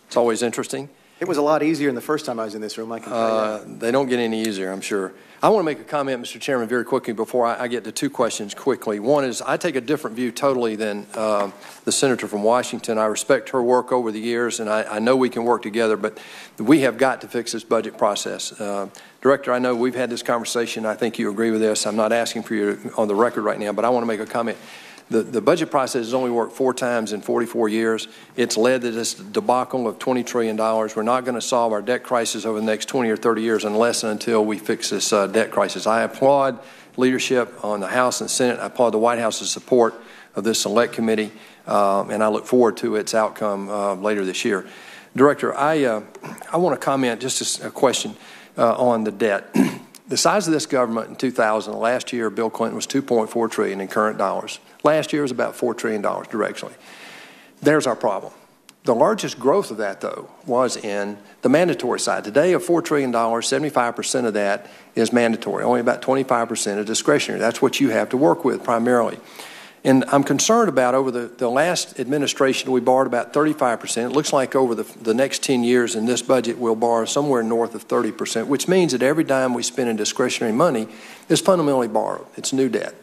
It's always interesting. It was a lot easier than the first time I was in this room, I can tell you. They don't get any easier, I'm sure. I want to make a comment, Mr. Chairman, very quickly before I get to two questions quickly. One is I take a different view totally than the senator from Washington. I respect her work over the years, and I know we can work together, but we have got to fix this budget process. Director, I know we've had this conversation. I think you agree with this. I'm not asking for you on the record right now, but I want to make a comment. The budget process has only worked 4 times in 44 years. It's led to this debacle of $20 trillion. We're not going to solve our debt crisis over the next 20 or 30 years unless and until we fix this debt crisis. I applaud leadership on the House and Senate. I applaud the White House's support of this select committee, and I look forward to its outcome later this year. Director, I want to comment just a question on the debt. The size of this government in 2000, last year, Bill Clinton was $2.4 trillion in current dollars. Last year was about $4 trillion directionally. There's our problem. The largest growth of that, though, was in the mandatory side. Today, of $4 trillion, 75% of that is mandatory. Only about 25% is discretionary. That's what you have to work with primarily. And I'm concerned about over the last administration, we borrowed about 35%. It looks like over the next 10 years in this budget, we'll borrow somewhere north of 30%, which means that every dime we spend in discretionary money is fundamentally borrowed. It's new debt.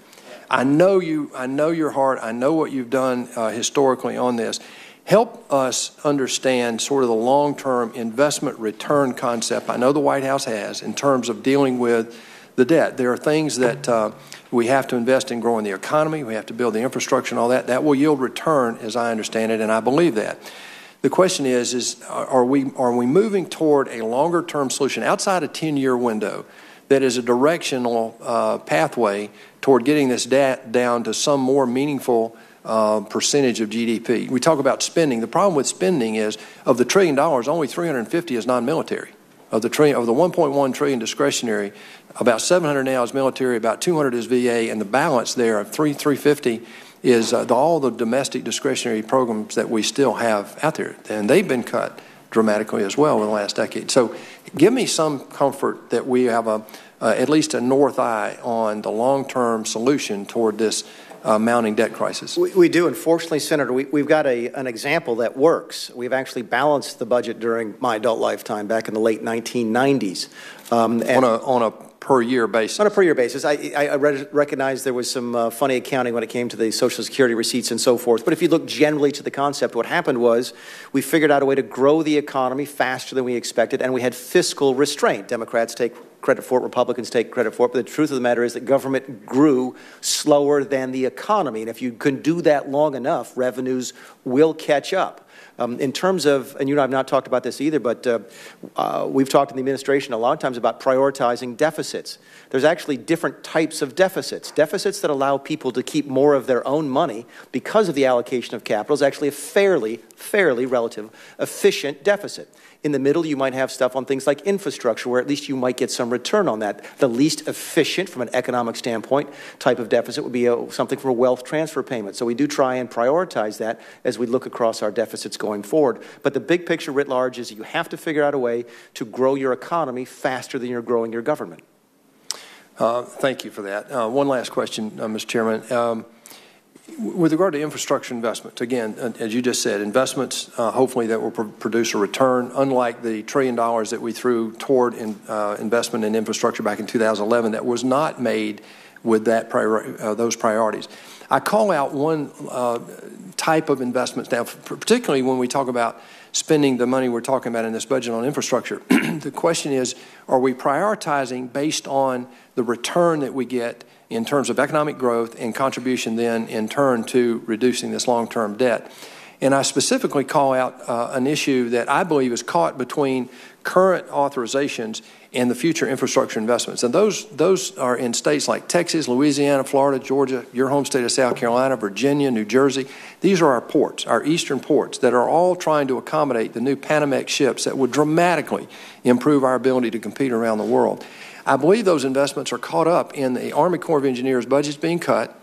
I know your heart. I know what you've done historically on this. Help us understand sort of the long-term investment return concept I know the White House has in terms of dealing with the debt. There are things that we have to invest in growing the economy. We have to build the infrastructure and all that. That will yield return, as I understand it, and I believe that. The question is are we moving toward a longer-term solution outside a 10-year window that is a directional pathway toward getting this debt down to some more meaningful percentage of GDP? We talk about spending. The problem with spending is of the $1 trillion, only $350 is non-military. Of the $1.1 trillion discretionary, about $700 now is military, about $200 is VA, and the balance there of $350 is all the domestic discretionary programs that we still have out there, and they've been cut dramatically as well in the last decade. So give me some comfort that we have at least a north eye on the long-term solution toward this mounting debt crisis. We do. Unfortunately, Senator, we've got an example that works. We've actually balanced the budget during my adult lifetime back in the late 1990s. On a per-year basis? On a per-year basis. I recognize there was some funny accounting when it came to the Social Security receipts and so forth. But if you look generally to the concept, what happened was we figured out a way to grow the economy faster than we expected, and we had fiscal restraint. Democrats take credit for it, Republicans take credit for it, but the truth of the matter is that government grew slower than the economy, and if you can do that long enough, revenues will catch up. In terms of, and you and I have not talked about this either, but we've talked in the administration a lot of times about prioritizing deficits. There's actually different types of deficits. Deficits that allow people to keep more of their own money because of the allocation of capital is actually a fairly relative, efficient deficit. In the middle, you might have stuff on things like infrastructure, where at least you might get some return on that. The least efficient, from an economic standpoint, type of deficit would be something for a wealth transfer payment. So we do try and prioritize that as we look across our deficits going forward. But the big picture writ large is you have to figure out a way to grow your economy faster than you're growing your government. Thank you for that. One last question, Mr. Chairman. With regard to infrastructure investments, again, as you just said, investments hopefully that will produce a return, unlike the $1 trillion that we threw toward investment in infrastructure back in 2011 that was not made with that those priorities. I call out one type of investments now, particularly when we talk about spending the money we're talking about in this budget on infrastructure. The question is, are we prioritizing based on the return that we get in terms of economic growth and contribution then in turn to reducing this long-term debt? And I specifically call out an issue that I believe is caught between current authorizations and the future infrastructure investments. And those are in states like Texas, Louisiana, Florida, Georgia, your home state of South Carolina, Virginia, New Jersey. These are our ports, our eastern ports, that are all trying to accommodate the new Panamax ships that would dramatically improve our ability to compete around the world. I believe those investments are caught up in the Army Corps of Engineers budgets being cut,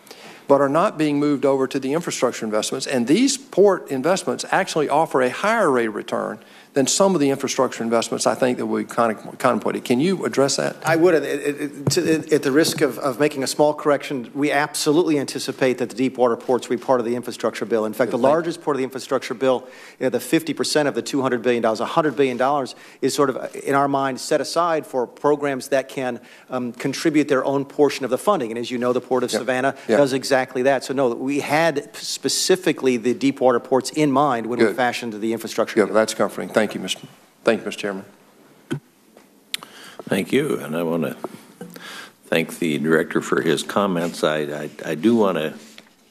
but are not being moved over to the infrastructure investments. And these port investments actually offer a higher rate of return than some of the infrastructure investments I think that we contemplated. Can you address that? I would. At the risk of making a small correction, we absolutely anticipate that the deep water ports will be part of the infrastructure bill. In fact, the largest part of the infrastructure bill, the 50% of the $200 billion, $100 billion is sort of, in our mind, set aside for programs that can contribute their own portion of the funding. And as you know, the Port of Savannah does exactly that. So no, we had specifically the deep water ports in mind when we fashioned the infrastructure bill. That's comforting. Thank you, Mr. Chairman. Thank you, and I want to thank the director for his comments. I do want to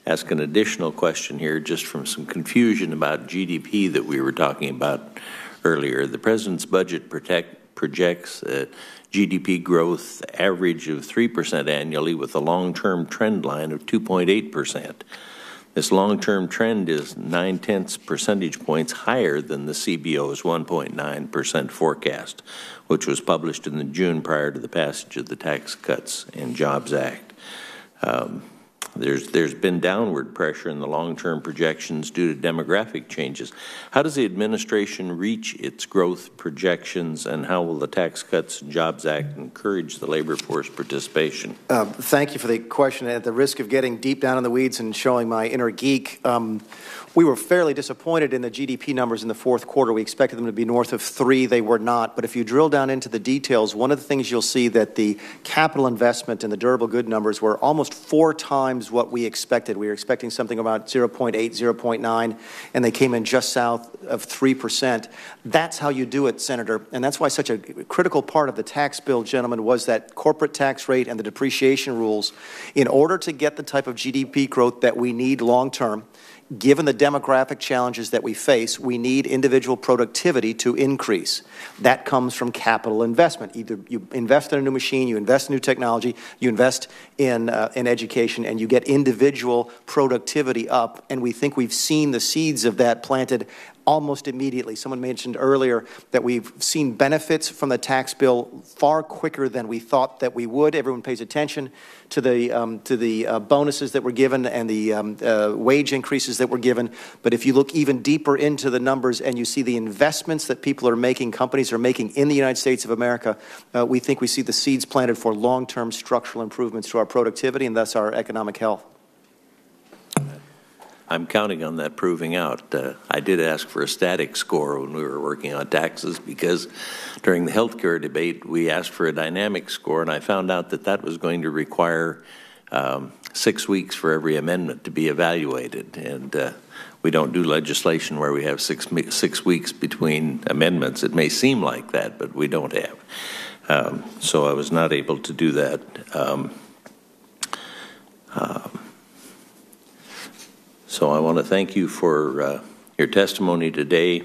ask an additional question here, just from some confusion about GDP that we were talking about earlier. The president's budget projects GDP growth average of 3% annually with a long-term trend line of 2.8%. This long-term trend is 0.9 percentage points higher than the CBO's 1.9% forecast, which was published in the June prior to the passage of the Tax Cuts and Jobs Act. There's been downward pressure in the long-term projections due to demographic changes. How does the administration reach its growth projections, and how will the Tax Cuts and Jobs Act encourage the labor force participation? Thank you for the question. At the risk of getting deep down in the weeds and showing my inner geek, we were fairly disappointed in the GDP numbers in the fourth quarter. We expected them to be north of 3. They were not. But if you drill down into the details, one of the things you'll see that the capital investment and the durable good numbers were almost 4 times what we expected. We were expecting something about 0.8, 0.9, and they came in just south of 3%. That's how you do it, Senator. And that's why such a critical part of the tax bill, gentlemen, was that corporate tax rate and the depreciation rules. In order to get the type of GDP growth that we need long term, given the demographic challenges that we face, we need individual productivity to increase. That comes from capital investment. Either you invest in a new machine, you invest in new technology, you invest in education, and you get individual productivity up. And we think we've seen the seeds of that planted almost immediately. Someone mentioned earlier that we've seen benefits from the tax bill far quicker than we thought that we would. Everyone pays attention to the bonuses that were given and the wage increases that were given. But if you look even deeper into the numbers and you see the investments that people are making, companies are making in the United States of America, we think we see the seeds planted for long-term structural improvements to our productivity and thus our economic health. I'm counting on that proving out. I did ask for a static score when we were working on taxes, because during the health care debate, we asked for a dynamic score, and I found out that that was going to require 6 weeks for every amendment to be evaluated. And we don't do legislation where we have six weeks between amendments. It may seem like that, but we don't have. So I was not able to do that. So I want to thank you for your testimony today.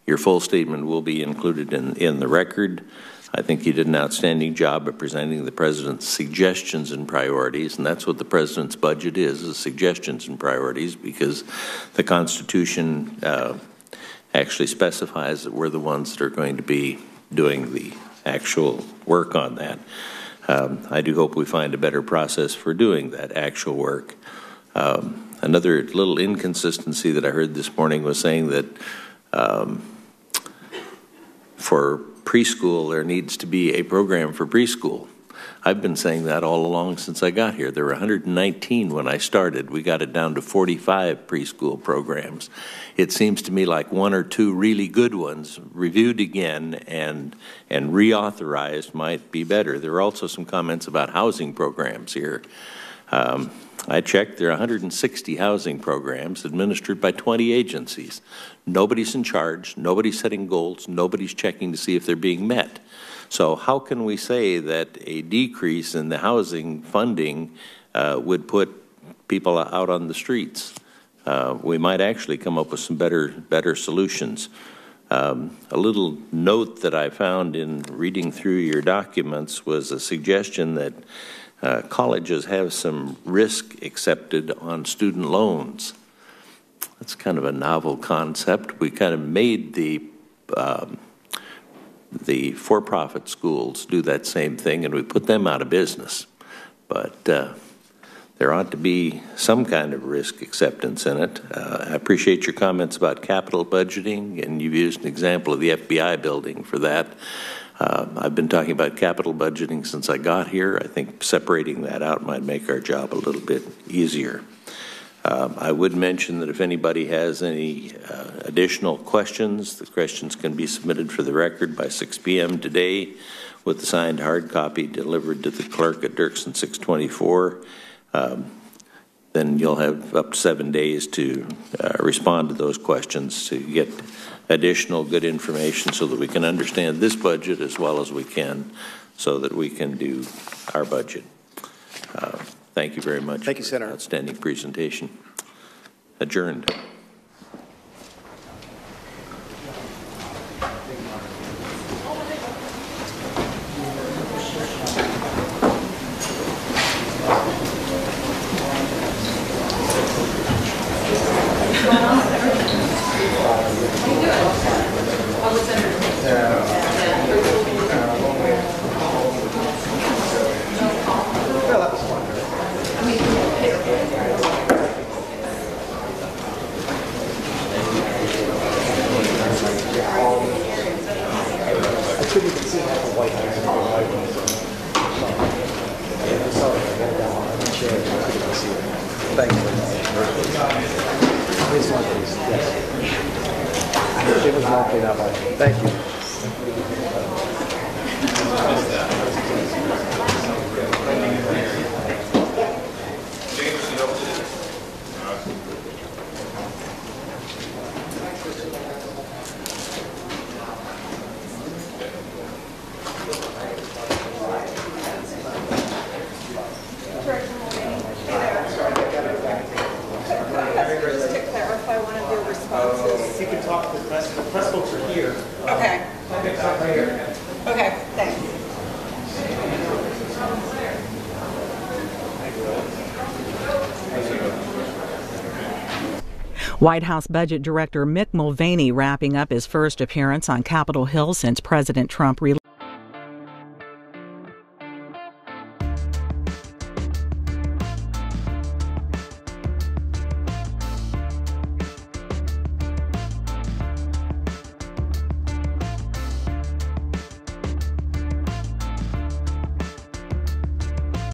Your full statement will be included in the record. I think you did an outstanding job of presenting the President's suggestions and priorities, and that's what the President's budget is suggestions and priorities, because the Constitution actually specifies that we're the ones that are going to be doing the actual work on that. I do hope we find a better process for doing that actual work. Another little inconsistency that I heard this morning was saying that for preschool, there needs to be a program for preschool. I've been saying that all along since I got here. There were 119 when I started. We got it down to 45 preschool programs. It seems to me like one or two really good ones reviewed again and reauthorized might be better. There are also some comments about housing programs here. I checked, there are 160 housing programs administered by 20 agencies. Nobody's in charge, nobody's setting goals, nobody's checking to see if they're being met. So how can we say that a decrease in the housing funding would put people out on the streets? We might actually come up with some better solutions. A little note that I found in reading through your documents was a suggestion that colleges have some risk accepted on student loans. That's kind of a novel concept. We kind of made the for-profit schools do that same thing, and we put them out of business. But there ought to be some kind of risk acceptance in it. I appreciate your comments about capital budgeting, and you've used an example of the FBI building for that. I've been talking about capital budgeting since I got here. I think separating that out might make our job a little bit easier. I would mention that if anybody has any additional questions, the questions can be submitted for the record by 6 p.m. today with the signed hard copy delivered to the clerk at Dirksen 624. Then you'll have up to 7 days to respond to those questions to get additional good information so that we can understand this budget as well as we can so that we can do our budget. Thank you very much. Thank you, Senator. Outstanding presentation. Adjourned. Thank you. You can talk to the press. The press folks are here. Okay. Okay, thanks. White House Budget Director Mick Mulvaney wrapping up his first appearance on Capitol Hill since President Trump